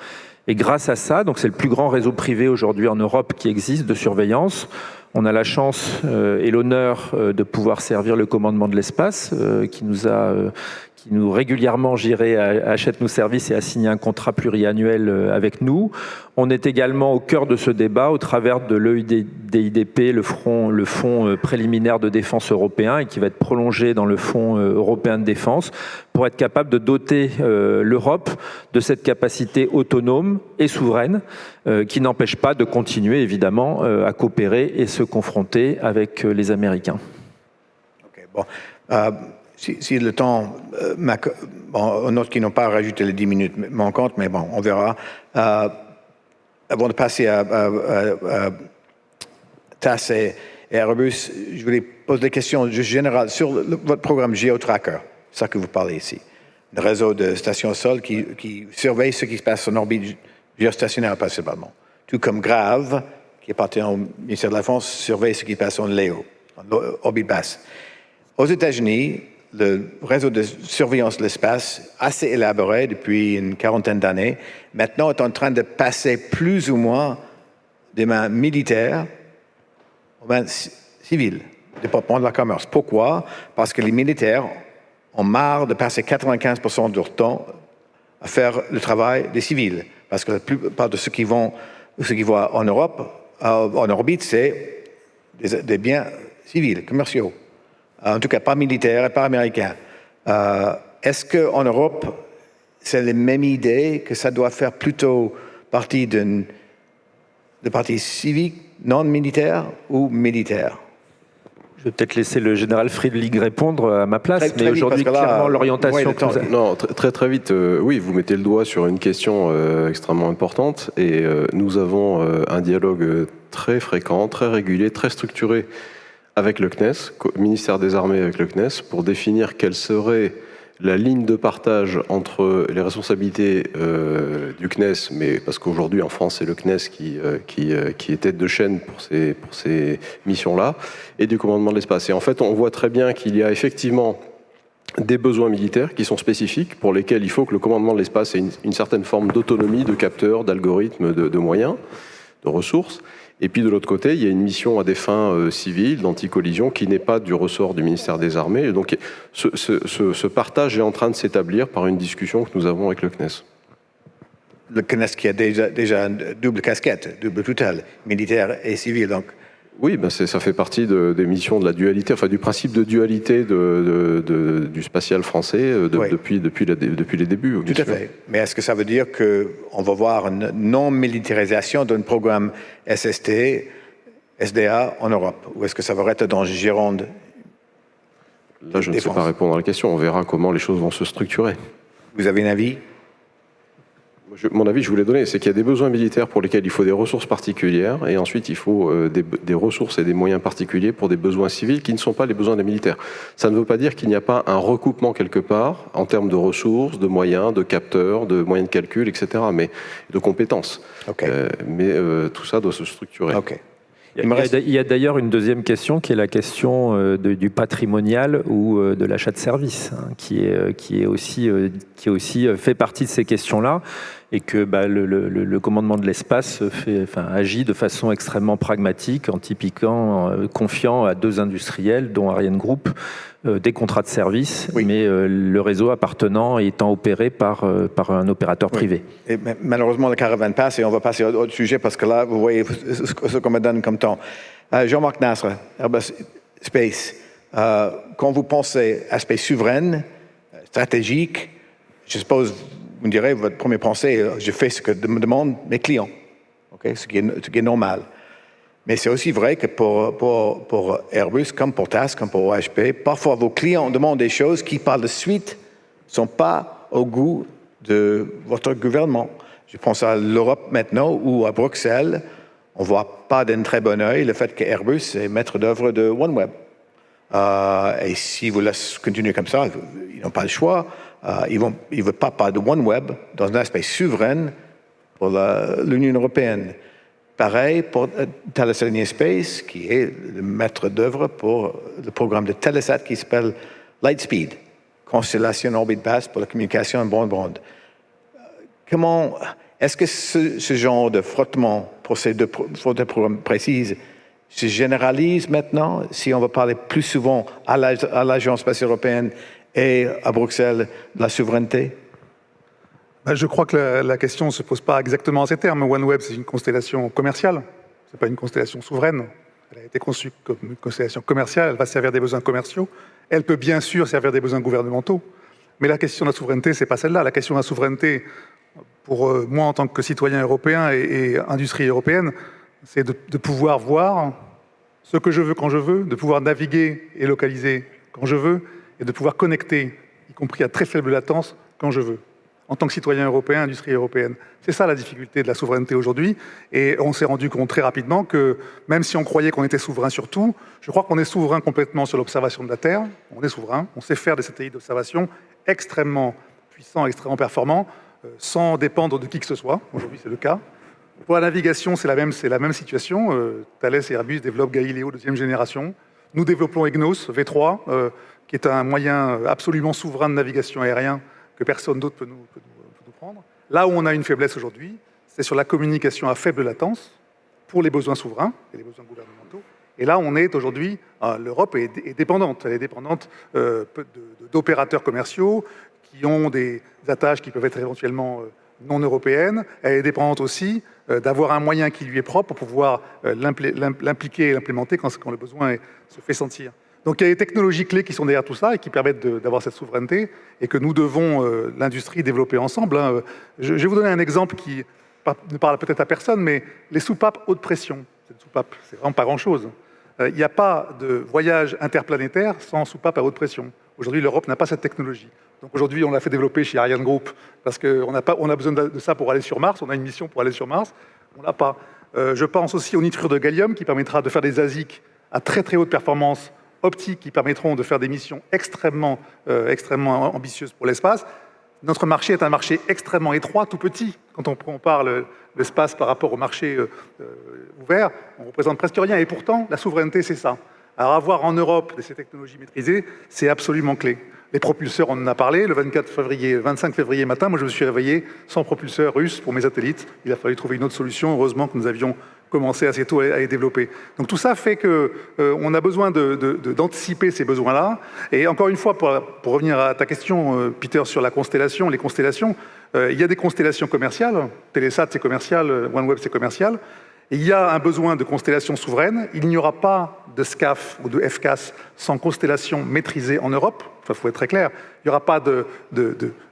Speaker 4: Et grâce à ça, donc c'est le plus grand réseau privé aujourd'hui en Europe qui existe de surveillance. On a la chance et l'honneur de pouvoir servir le commandement de l'espace, qui nous régulièrement, achète nos services et a signé un contrat pluriannuel avec nous. On est également au cœur de ce débat au travers de l'EIDP, le fonds préliminaire de défense européen, et qui va être prolongé dans le fonds européen de défense, pour être capable de doter l'Europe de cette capacité autonome et souveraine, qui n'empêche pas de continuer évidemment à coopérer et se confronter avec les Américains.
Speaker 1: Okay, bon. si le temps, on note qu'ils n'ont pas rajouté les 10 minutes manquantes, mais bon, on verra. Avant de passer à TAS et Airbus, je voulais poser des questions générales sur votre programme GeoTracker, ça que vous parlez ici. Le réseau de stations au sol qui surveille ce qui se passe en orbite géostationnaire principalement. Tout comme GRAVE, qui appartient au ministère de la Défense, surveille ce qui se passe en LEO, en orbite basse. Aux États-Unis, le réseau de surveillance de l'espace, assez élaboré depuis une quarantaine d'années, maintenant est en train de passer plus ou moins des mains militaires aux mains civiles, du département de la commerce. Pourquoi? Parce que les militaires ont marre de passer 95% de leur temps à faire le travail des civils. Parce que la plupart de ceux qui vont en Europe, en orbite, c'est des biens civils, commerciaux. En tout cas, pas militaires et pas américains. Est-ce qu'en Europe, c'est la même idée que ça doit faire plutôt partie de partie civique, non militaire ou militaire?
Speaker 4: Je vais peut-être laisser le général Friedlich répondre à ma place, mais aujourd'hui, clairement, l'orientation...
Speaker 2: Non, très vite, oui, vous mettez le doigt sur une question extrêmement importante, et nous avons un dialogue très fréquent, très régulier, très structuré avec le CNES, ministère des Armées avec le CNES, pour définir quelle serait la ligne de partage entre les responsabilités du CNES, mais parce qu'aujourd'hui en France c'est le CNES qui est tête de chaîne pour ces missions-là, et du commandement de l'espace. Et en fait on voit très bien qu'il y a effectivement des besoins militaires qui sont spécifiques, pour lesquels il faut que le commandement de l'espace ait une certaine forme d'autonomie, de capteurs, d'algorithmes, de moyens, de ressources. Et puis de l'autre côté, il y a une mission à des fins civiles, d'anti-collision, qui n'est pas du ressort du ministère des Armées. Et donc ce partage est en train de s'établir par une discussion que nous avons avec le CNES.
Speaker 1: Le CNES qui a déjà une double casquette, double tutelle, militaire et civile, donc.
Speaker 2: Oui, ben ça fait partie des missions de la dualité, enfin du principe de dualité du spatial français depuis les débuts.
Speaker 1: Tout à fait. Mais est-ce que ça veut dire qu'on va voir une non-militarisation d'un programme SST, SDA en Europe? Ou est-ce que ça va être dans Gironde?
Speaker 2: Là, je ne sais pas répondre à la question. On verra comment les choses vont se structurer.
Speaker 1: Vous avez un avis?
Speaker 2: Mon avis, je vous l'ai donné, c'est qu'il y a des besoins militaires pour lesquels il faut des ressources particulières, et ensuite il faut des ressources et des moyens particuliers pour des besoins civils qui ne sont pas les besoins des militaires. Ça ne veut pas dire qu'il n'y a pas un recoupement quelque part en termes de ressources, de moyens, de capteurs, de moyens de calcul, etc., mais de compétences.
Speaker 1: Okay.
Speaker 2: Mais tout ça doit se structurer.
Speaker 1: Okay.
Speaker 4: Il y a d'ailleurs une deuxième question qui est la question du patrimonial ou de l'achat de services, hein, qui aussi fait partie de ces questions-là, et que le commandement de l'espace agit de façon extrêmement pragmatique en confiant à deux industriels, dont Ariane Group, des contrats de service, oui. Mais le réseau appartenant étant opéré par un opérateur privé.
Speaker 1: Oui. Et malheureusement, le caravane passe et on va passer à autre sujet parce que là, vous voyez ce qu'on me donne comme temps. Jean-Marc Nasr, Airbus Space, quand vous pensez aspect souverain, stratégique, je suppose, vous me direz, votre première pensée, je fais ce que me demandent mes clients, okay? Ce qui est normal. Mais c'est aussi vrai que pour Airbus, comme pour TAS, comme pour OHP, parfois vos clients demandent des choses qui, par la suite, ne sont pas au goût de votre gouvernement. Je pense à l'Europe maintenant, ou à Bruxelles, on ne voit pas d'un très bon œil le fait qu'Airbus est maître d'œuvre de OneWeb. Et si vous laissez continuer comme ça, ils n'ont pas le choix. Ils ne veulent pas de OneWeb dans un aspect souverain pour l'Union européenne. Pareil pour Thales Alenia Space, qui est le maître d'œuvre pour le programme de Telesat qui s'appelle Lightspeed, constellation orbite basse pour la communication en bande-bande. Est-ce que ce genre de frottement pour ces deux programmes précis se généralise maintenant, si on va parler plus souvent à l'Agence spatiale européenne et à Bruxelles de la souveraineté?
Speaker 5: Je crois que la question ne se pose pas exactement à ces termes. OneWeb, c'est une constellation commerciale, ce n'est pas une constellation souveraine. Elle a été conçue comme une constellation commerciale, elle va servir des besoins commerciaux. Elle peut bien sûr servir des besoins gouvernementaux, mais la question de la souveraineté, ce n'est pas celle-là. La question de la souveraineté, pour moi en tant que citoyen européen et industrie européenne, c'est de pouvoir voir ce que je veux quand je veux, de pouvoir naviguer et localiser quand je veux, et de pouvoir connecter, y compris à très faible latence, quand je veux, en tant que citoyen européen, industrie européenne. C'est ça la difficulté de la souveraineté aujourd'hui. Et on s'est rendu compte très rapidement que même si on croyait qu'on était souverain sur tout, je crois qu'on est souverain complètement sur l'observation de la Terre. On est souverain, on sait faire des satellites d'observation extrêmement puissants, extrêmement performants, sans dépendre de qui que ce soit. Aujourd'hui, c'est le cas. Pour la navigation, c'est la même situation. Thales et Airbus développent Galileo deuxième génération. Nous développons EGNOS V3, qui est un moyen absolument souverain de navigation aérienne que personne d'autre peut nous prendre. Là où on a une faiblesse aujourd'hui, c'est sur la communication à faible latence pour les besoins souverains et les besoins gouvernementaux. Et là, on est aujourd'hui, l'Europe est dépendante. Elle est dépendante d'opérateurs commerciaux qui ont des attaches qui peuvent être éventuellement non européennes. Elle est dépendante aussi d'avoir un moyen qui lui est propre pour pouvoir l'impliquer et l'implémenter quand le besoin se fait sentir. Donc il y a des technologies clés qui sont derrière tout ça et qui permettent d'avoir cette souveraineté et que nous devons, l'industrie, développer ensemble. Je vais vous donner un exemple qui ne parle peut-être à personne, mais les soupapes haute pression. Cette soupape, c'est vraiment pas grand-chose. Il n'y a pas de voyage interplanétaire sans soupape à haute pression. Aujourd'hui, l'Europe n'a pas cette technologie. Donc aujourd'hui, on l'a fait développer chez Ariane Group parce qu'on a besoin de ça pour aller sur Mars. On a une mission pour aller sur Mars. On l'a pas. Je pense aussi au nitrure de gallium qui permettra de faire des ASIC à très très haute performance optique qui permettront de faire des missions extrêmement ambitieuses pour l'espace. Notre marché est un marché extrêmement étroit, tout petit. Quand on compare l'espace par rapport au marché ouvert, on ne représente presque rien. Et pourtant, la souveraineté, c'est ça. Alors avoir en Europe ces technologies maîtrisées, c'est absolument clé. Les propulseurs, on en a parlé. Le 25 février matin, moi je me suis réveillé sans propulseur russe pour mes satellites. Il a fallu trouver une autre solution. Heureusement que nous avions commencé assez tôt à les développer. Donc tout ça fait qu'on a besoin d'anticiper ces besoins-là. Et encore une fois, pour revenir à ta question, Peter, sur la constellation, les constellations, il y a des constellations commerciales. Telesat, c'est commercial. OneWeb, c'est commercial. Il y a un besoin de constellation souveraine. Il n'y aura pas de SCAF ou de FCAS sans constellation maîtrisée en Europe. Il faut être très clair. Il n'y aura pas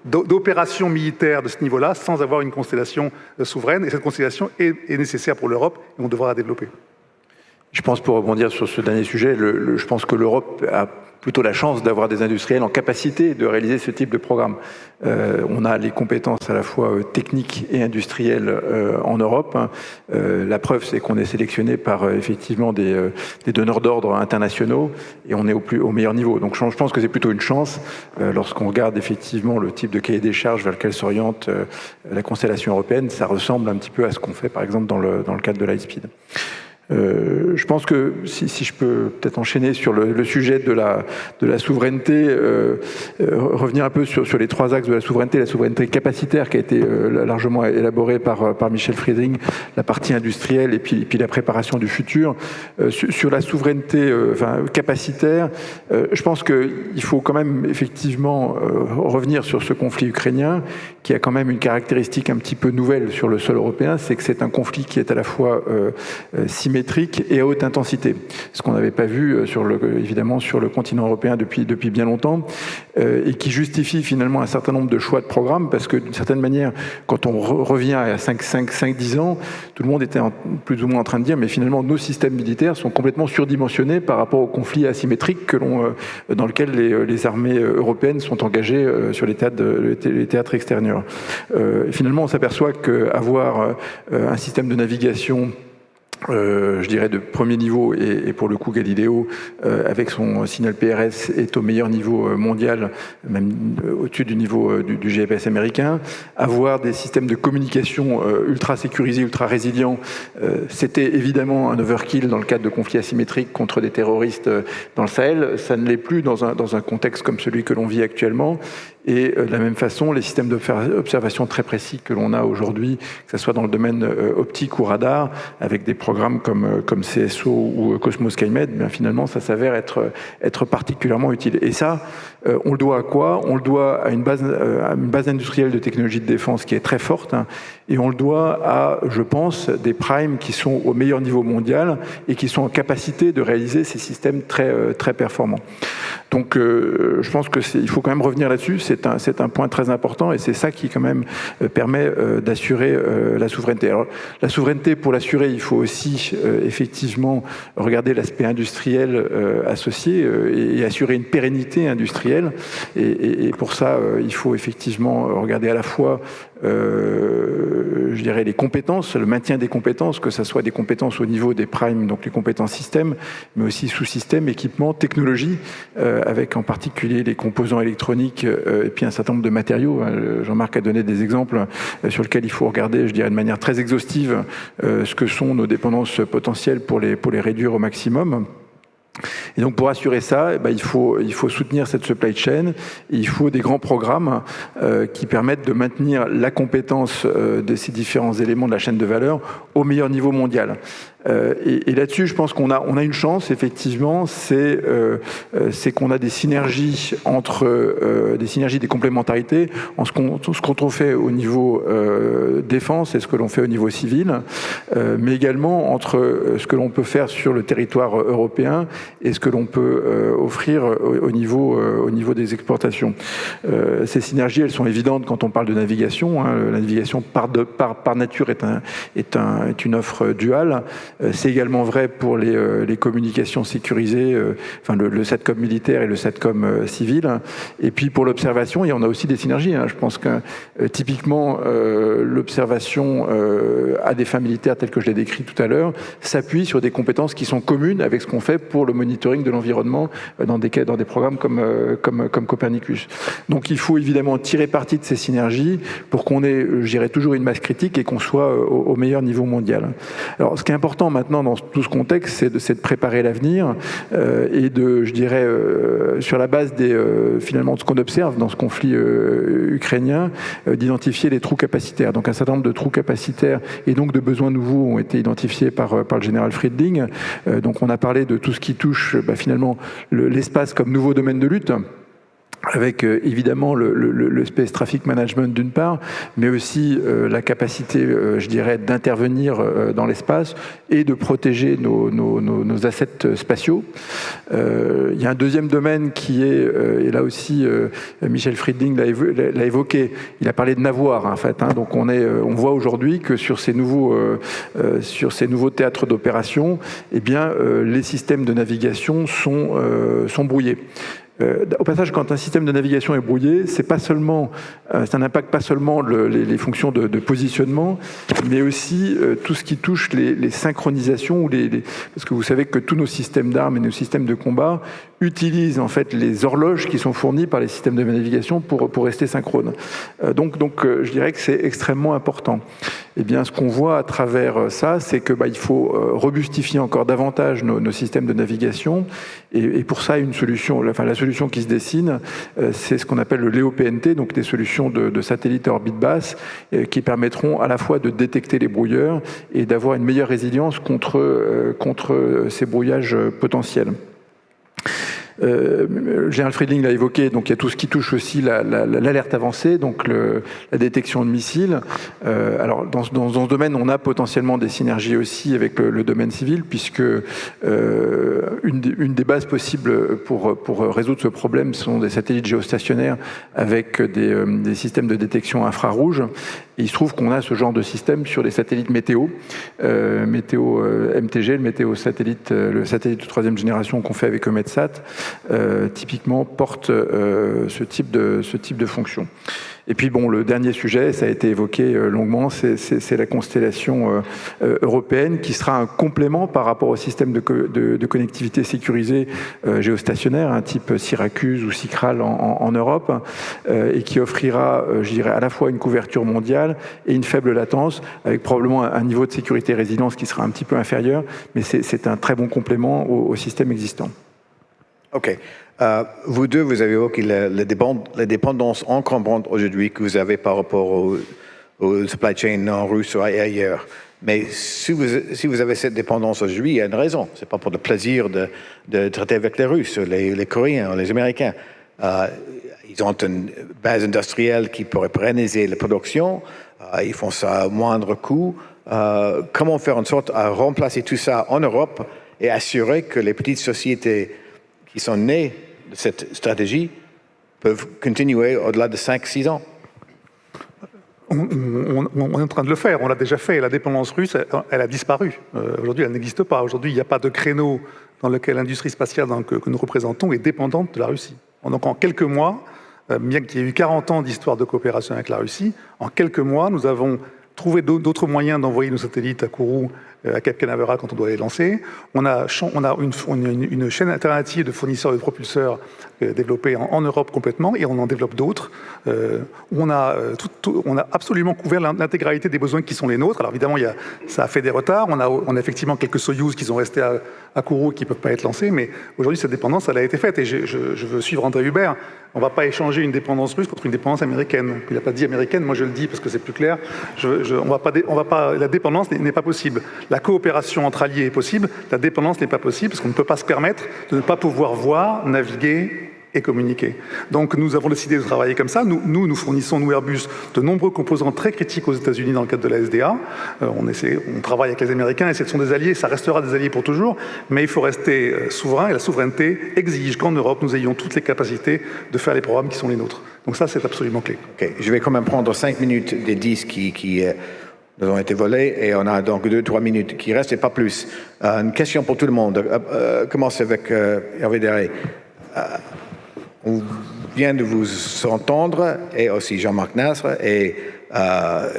Speaker 5: d'opération militaire de ce niveau-là sans avoir une constellation souveraine. Et cette constellation est nécessaire pour l'Europe et on devra la développer.
Speaker 4: Je pense, pour rebondir sur ce dernier sujet, je pense que l'Europe a plutôt la chance d'avoir des industriels en capacité de réaliser ce type de programme. On a les compétences à la fois techniques et industrielles en Europe. La preuve, c'est qu'on est sélectionné par effectivement des donneurs d'ordre internationaux et on est au meilleur niveau. Donc je pense que c'est plutôt une chance lorsqu'on regarde effectivement le type de cahier des charges vers lequel s'oriente la constellation européenne. Ça ressemble un petit peu à ce qu'on fait par exemple dans le cadre de Lightspeed. Je pense que si je peux peut-être enchaîner sur le sujet de la souveraineté, revenir un peu sur les trois axes de la souveraineté capacitaire qui a été largement élaborée par Michel Frieding, la partie industrielle et puis la préparation du futur. Sur la souveraineté capacitaire, je pense qu'il faut quand même effectivement revenir sur ce conflit ukrainien qui a quand même une caractéristique un petit peu nouvelle sur le sol européen, c'est que c'est un conflit qui est à la fois symétrique et à haute intensité. Ce qu'on n'avait pas vu évidemment sur le continent européen depuis bien longtemps et qui justifie finalement un certain nombre de choix de programmes parce que d'une certaine manière, quand on revient à 5-10 ans, tout le monde était plus ou moins en train de dire mais finalement nos systèmes militaires sont complètement surdimensionnés par rapport au conflit asymétrique dans lequel les armées européennes sont engagées sur les théâtres extérieurs. Finalement, on s'aperçoit qu'avoir un système de navigation je dirais de premier niveau et pour le coup Galileo avec son signal PRS est au meilleur niveau mondial, même au-dessus du niveau du GPS américain. Avoir des systèmes de communication ultra sécurisés, ultra résilients, c'était évidemment un overkill dans le cadre de conflits asymétriques contre des terroristes dans le Sahel. Ça ne l'est plus dans un contexte comme celui que l'on vit actuellement. Et de la même façon, les systèmes d'observation très précis que l'on a aujourd'hui, que ce soit dans le domaine optique ou radar, avec des programmes comme CSO ou Cosmos SkyMed, bien finalement, ça s'avère être particulièrement utile. Et ça, on le doit à quoi? On le doit à une base industrielle de technologie de défense qui est très forte, hein, et on le doit à, je pense, des primes qui sont au meilleur niveau mondial et qui sont en capacité de réaliser ces systèmes très, très performants.
Speaker 6: Donc je pense qu'il faut quand même revenir là-dessus, c'est un point très important et c'est ça qui quand même permet d'assurer la souveraineté. Alors, la souveraineté, pour l'assurer, il faut aussi effectivement regarder l'aspect industriel associé et assurer une pérennité industrielle. Et pour ça, il faut effectivement regarder à la fois je dirais les compétences, le maintien des compétences, que ce soit des compétences au niveau des primes, donc les compétences système, mais aussi sous-système, équipement, technologie, avec en particulier les composants électroniques et puis un certain nombre de matériaux. Jean-Marc a donné des exemples sur lesquels il faut regarder, je dirais de manière très exhaustive, ce que sont nos dépendances potentielles pour les réduire au maximum. Et donc pour assurer ça, il faut soutenir cette supply chain, et il faut des grands programmes qui permettent de maintenir la compétence de ces différents éléments de la chaîne de valeur au meilleur niveau mondial. Et là-dessus, je pense qu'on a une chance, effectivement, c'est qu'on a des synergies des complémentarités entre ce qu'on fait au niveau défense et ce que l'on fait au niveau civil, mais également entre ce que l'on peut faire sur le territoire européen et ce que l'on peut offrir au niveau des exportations. Ces synergies, elles sont évidentes quand on parle de navigation. La navigation, par nature, est une offre duale. C'est également vrai pour les communications sécurisées, le SATCOM militaire et le SATCOM civil. Et puis pour l'observation, il y en a aussi des synergies. Je pense que typiquement, l'observation à des fins militaires, telles que je l'ai décrit tout à l'heure, s'appuie sur des compétences qui sont communes avec ce qu'on fait pour le monitoring de l'environnement dans des programmes comme Copernicus. Donc il faut évidemment tirer parti de ces synergies pour qu'on ait, je dirais, toujours une masse critique et qu'on soit au meilleur niveau mondial. Alors ce qui est important maintenant dans tout ce contexte, c'est de préparer l'avenir et de, je dirais, sur la base finalement de ce qu'on observe dans ce conflit ukrainien, d'identifier les trous capacitaires. Donc un certain nombre de trous capacitaires et donc de besoins nouveaux ont été identifiés par le général Friedling. Donc on a parlé de tout ce qui touche finalement l'espace comme nouveau domaine de lutte, avec évidemment le Space Traffic Management d'une part, mais aussi la capacité, je dirais, d'intervenir dans l'espace et de protéger nos assets spatiaux. Il y a un deuxième domaine qui est, et là aussi Michel Friedling l'a évoqué, il a parlé de navoir en fait. Donc on voit aujourd'hui que sur ces nouveaux théâtres d'opération, eh bien les systèmes de navigation sont brouillés. Au passage, quand un système de navigation est brouillé, ça n'impacte pas seulement les fonctions de positionnement, mais aussi tout ce qui touche les synchronisations parce que vous savez que tous nos systèmes d'armes et nos systèmes de combat utilisent en fait les horloges qui sont fournies par les systèmes de navigation pour rester synchrones. Donc je dirais que c'est extrêmement important. Eh bien, ce qu'on voit à travers ça, c'est que il faut robustifier encore davantage nos systèmes de navigation, et pour ça, la solution qui se dessine, c'est ce qu'on appelle le LEO-PNT, donc des solutions de satellites à orbite basse, qui permettront à la fois de détecter les brouilleurs et d'avoir une meilleure résilience contre ces brouillages potentiels. Général Friedling l'a évoqué, donc il y a tout ce qui touche aussi l'alerte avancée, donc la détection de missiles. Alors dans ce domaine, on a potentiellement des synergies aussi avec le domaine civil, puisque une des bases possibles pour résoudre ce problème sont des satellites géostationnaires avec des systèmes de détection infrarouge. Et il se trouve qu'on a ce genre de système sur les satellites météo, MTG, le satellite de troisième génération qu'on fait avec EUMETSAT, typiquement porte ce type de fonction. Et puis le dernier sujet, ça a été évoqué longuement, c'est la constellation européenne qui sera un complément par rapport au système de connectivité sécurisée géostationnaire, type Syracuse ou Sycral en Europe, et qui offrira, je dirais, à la fois une couverture mondiale et une faible latence, avec probablement un niveau de sécurité et résilience qui sera un petit peu inférieur, mais c'est un très bon complément au système existant.
Speaker 1: OK. Vous deux, vous avez évoqué la dépendance encombrante aujourd'hui que vous avez par rapport aux supply chain en russe et ailleurs. Mais si vous avez cette dépendance aujourd'hui, il y a une raison. Ce n'est pas pour le plaisir de traiter avec les Russes, les Coréens, les Américains. Ils ont une base industrielle qui pourrait pérenniser la production. Ils font ça à moindre coût. Comment faire en sorte à remplacer tout ça en Europe et assurer que les petites sociétés qui sont nées de cette stratégie peuvent continuer au-delà de 5-6 ans.
Speaker 5: On est en train de le faire, on l'a déjà fait. La dépendance russe, elle a disparu. Aujourd'hui, elle n'existe pas. Aujourd'hui, il n'y a pas de créneau dans lequel l'industrie spatiale que nous représentons est dépendante de la Russie. Donc en quelques mois, bien qu'il y ait eu 40 ans d'histoire de coopération avec la Russie, en quelques mois, nous avons trouvé d'autres moyens d'envoyer nos satellites à Kourou, à Cap Canaveral quand on doit les lancer. On a une chaîne alternative de fournisseurs de propulseurs développée en Europe complètement, et on en développe d'autres. On a absolument couvert l'intégralité des besoins qui sont les nôtres. Alors évidemment, ça a fait des retards. On a effectivement quelques Soyouz qui sont restés à Kourou qui ne peuvent pas être lancés, mais aujourd'hui, cette dépendance, elle a été faite. Et je veux suivre André Hubert. On ne va pas échanger une dépendance russe contre une dépendance américaine. Il n'a pas dit américaine, moi je le dis parce que c'est plus clair. La dépendance n'est pas possible. La coopération entre alliés est possible, la dépendance n'est pas possible parce qu'on ne peut pas se permettre de ne pas pouvoir voir, naviguer et communiquer. Donc nous avons décidé de travailler comme ça. Nous fournissons, nous Airbus, de nombreux composants très critiques aux États-Unis dans le cadre de la SDA. On travaille avec les Américains et ce sont des alliés, ça restera des alliés pour toujours, mais il faut rester souverain et la souveraineté exige qu'en Europe, nous ayons toutes les capacités de faire les programmes qui sont les nôtres. Donc ça, c'est absolument clé.
Speaker 1: Okay. Je vais quand même prendre 5 minutes des 10 qui nous ont été volés et on a donc 2-3 minutes qui restent et pas plus. Une question pour tout le monde. Commence avec Hervé Derrey. On vient de vous entendre, et aussi Jean-Marc Nasr et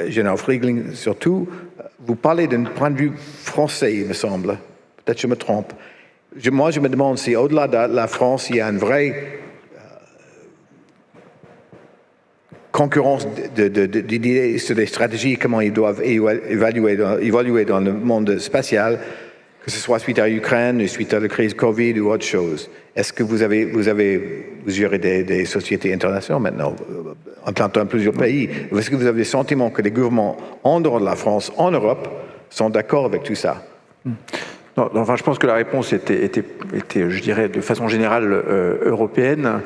Speaker 1: Général Friedling surtout. Vous parlez d'un point de vue français, il me semble. Peut-être que je me trompe. Moi, je me demande si au-delà de la France, il y a une vraie concurrence d'idées sur des stratégies, comment ils doivent évoluer dans le monde spatial, que ce soit suite à l'Ukraine, suite à la crise Covid ou autre chose. Est-ce que vous gérez des sociétés internationales maintenant, implantant plusieurs pays? Est-ce que vous avez le sentiment que les gouvernements en dehors de la France, en Europe, sont d'accord avec tout ça?
Speaker 6: Non, enfin, je pense que la réponse était, je dirais, de façon générale européenne.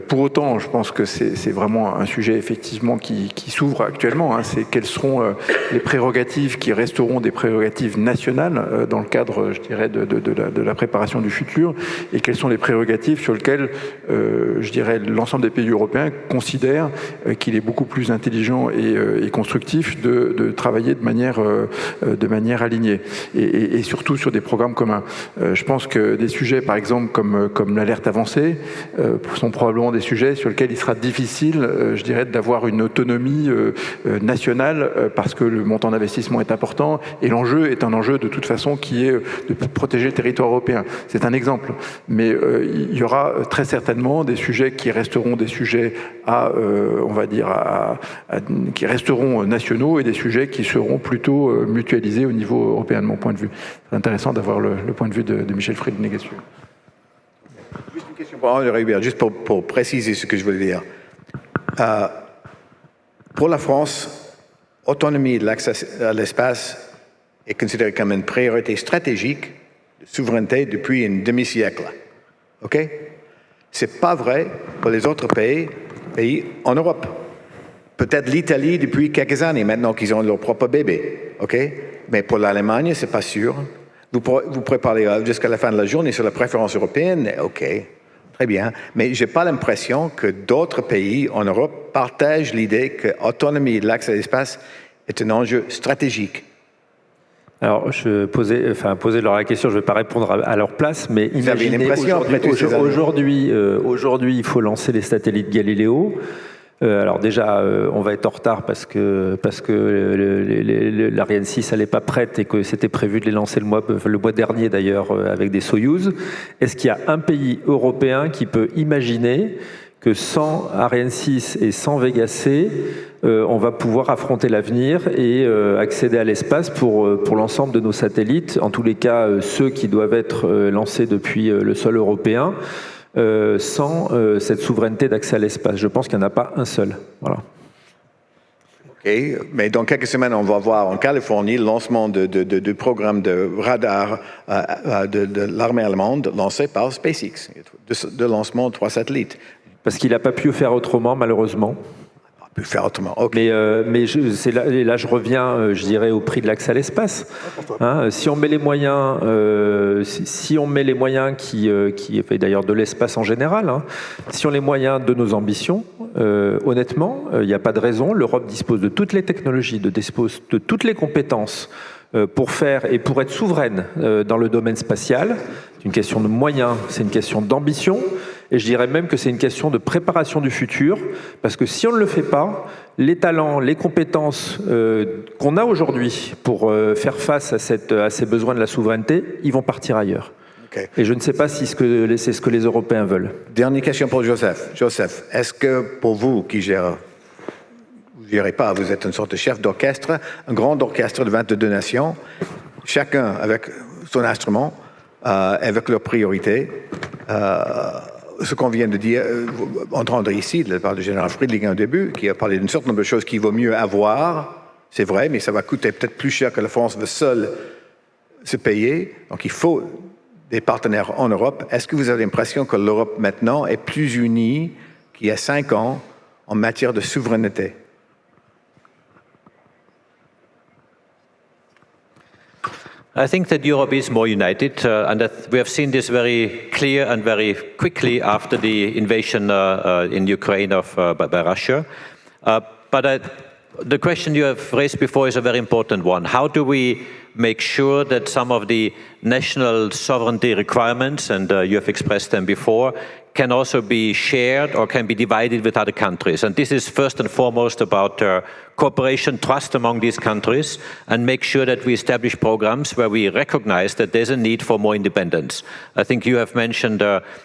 Speaker 6: Pour autant, je pense que c'est vraiment un sujet effectivement qui s'ouvre actuellement. C'est quelles seront les prérogatives qui resteront des prérogatives nationales dans le cadre, je dirais, de la préparation du futur, et quelles sont les prérogatives sur lesquelles, je dirais, l'ensemble des pays européens considèrent qu'il est beaucoup plus intelligent et constructif de travailler de manière alignée, et surtout sur des programmes communs. Je pense que des sujets, par exemple, comme l'alerte avancée, sont probablement des sujets sur lesquels il sera difficile, je dirais, d'avoir une autonomie nationale parce que le montant d'investissement est important et l'enjeu est un enjeu de toute façon qui est de protéger le territoire européen. C'est un exemple. Mais il y aura très certainement des sujets qui resteront des sujets on va dire, qui resteront nationaux et des sujets qui seront plutôt mutualisés au niveau européen de mon point de vue. C'est intéressant d'avoir le point de vue de Michel Friedling là-dessus.
Speaker 1: Juste une question pour André Hubert, juste pour préciser ce que je voulais dire. Pour la France, autonomie de l'accès à l'espace est considérée comme une priorité stratégique de souveraineté depuis un demi-siècle. OK? C'est pas vrai pour les autres pays en Europe. Peut-être l'Italie depuis quelques années, maintenant qu'ils ont leur propre bébé. OK? Mais pour l'Allemagne, c'est pas sûr. Vous pourrez parler jusqu'à la fin de la journée sur la préférence européenne. OK, très bien. Mais je n'ai pas l'impression que d'autres pays en Europe partagent l'idée que l'autonomie de l'accès à l'espace est un enjeu stratégique.
Speaker 4: Alors, poser leur la question, je ne vais pas répondre à leur place, mais imaginez aujourd'hui, il faut lancer les satellites Galileo. Alors déjà, on va être en retard parce que l'Ariane 6 n'allait pas prête et que c'était prévu de les lancer le mois dernier d'ailleurs avec des Soyouz. Est-ce qu'il y a un pays européen qui peut imaginer que sans Ariane 6 et sans Vega C, on va pouvoir affronter l'avenir et accéder à l'espace pour l'ensemble de nos satellites, en tous les cas ceux qui doivent être lancés depuis le sol européen, sans cette souveraineté d'accès à l'espace? Je pense qu'il n'y en a pas un seul. Voilà.
Speaker 1: OK, mais dans quelques semaines, on va voir en Californie le lancement du programme de radar de l'armée allemande lancé par SpaceX, de lancement de 3 satellites.
Speaker 4: Parce qu'il n'a pas pu faire autrement, malheureusement.
Speaker 1: pu faire autrement. Ok.
Speaker 4: Mais là, je reviens, je dirais, au prix de l'accès à l'espace. Hein, si on met les moyens, si on met les moyens qui fait d'ailleurs de l'espace en général, hein, si on les moyens de nos ambitions, honnêtement, il n'y a pas de raison. L'Europe dispose de toutes les technologies, dispose de toutes les compétences pour faire et pour être souveraine dans le domaine spatial. C'est une question de moyens, c'est une question d'ambition. Et je dirais même que c'est une question de préparation du futur, parce que si on ne le fait pas, les talents, les compétences qu'on a aujourd'hui pour faire face à ces besoins de la souveraineté, ils vont partir ailleurs. Okay. Et je ne sais pas si c'est ce que les Européens veulent.
Speaker 1: Dernière question pour Joseph. Joseph, est-ce que pour vous qui gérez, vous ne gérez pas, vous êtes une sorte de chef d'orchestre, un grand orchestre de 22 nations, chacun avec son instrument, avec leurs priorités, ce qu'on vient de dire, entendre ici, de la part du général Friedling au début, qui a parlé d'une certain nombre de choses qu'il vaut mieux avoir, c'est vrai, mais ça va coûter peut-être plus cher que la France veut seule se payer. Donc il faut des partenaires en Europe. Est-ce que vous avez l'impression que l'Europe maintenant est plus unie qu'il y a 5 ans en matière de souveraineté?
Speaker 3: I think that Europe is more united, and that we have seen this very clear and very quickly after the invasion in Ukraine by Russia. But the question you have raised before is a very important one. How do we make sure that some of the national sovereignty requirements, and you have expressed them before, can also be shared or can be divided with other countries? And this is first and foremost about cooperation, trust among these countries, and make sure that we establish programs where we recognize that there's a need for more independence. I think you have mentioned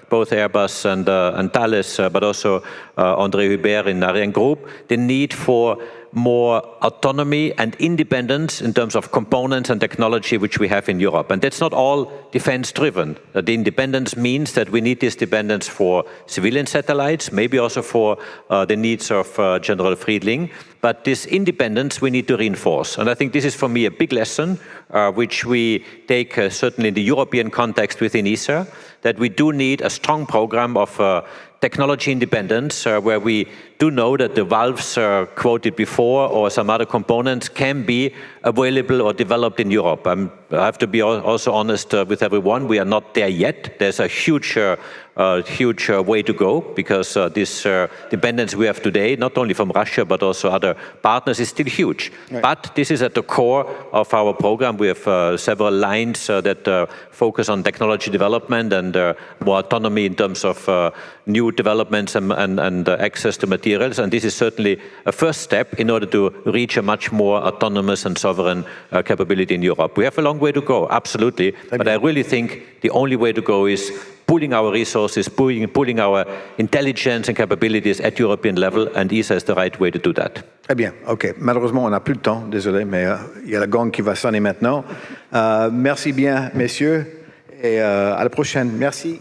Speaker 3: both Airbus and Thales, but also André Hubert in Ariane Group, the need for more autonomy and independence in terms of components and technology which we have in Europe. And that's not all defense-driven. The independence means that we need this dependence for civilian satellites, maybe also for the needs of General Friedling. But this independence we need to reinforce. And I think this is, for me, a big lesson, which we take certainly in the European context within ESA, that we do need a strong program of technology independence, where we do know that the valves quoted before or some other components can be available or developed in Europe. I have to be also honest with everyone, we are not there yet. There's a huge way to go, because this dependence we have today, not only from Russia but also other partners, is still huge. Right. But this is at the core of our program. We have several lines that focus on technology development and more autonomy in terms of new developments and access to materials. And this is certainly a first step in order to reach a much more autonomous and sovereign capability in Europe. We have a long way to go, absolutely. But I really think the only way to go is pooling our resources, pooling our intelligence and capabilities at European level, and ESA is the right way to do that.
Speaker 1: Très bien, ok. Malheureusement, on n'a plus le temps, désolé, mais il y a la gong qui va sonner maintenant. Merci bien, messieurs, et à la prochaine. Merci.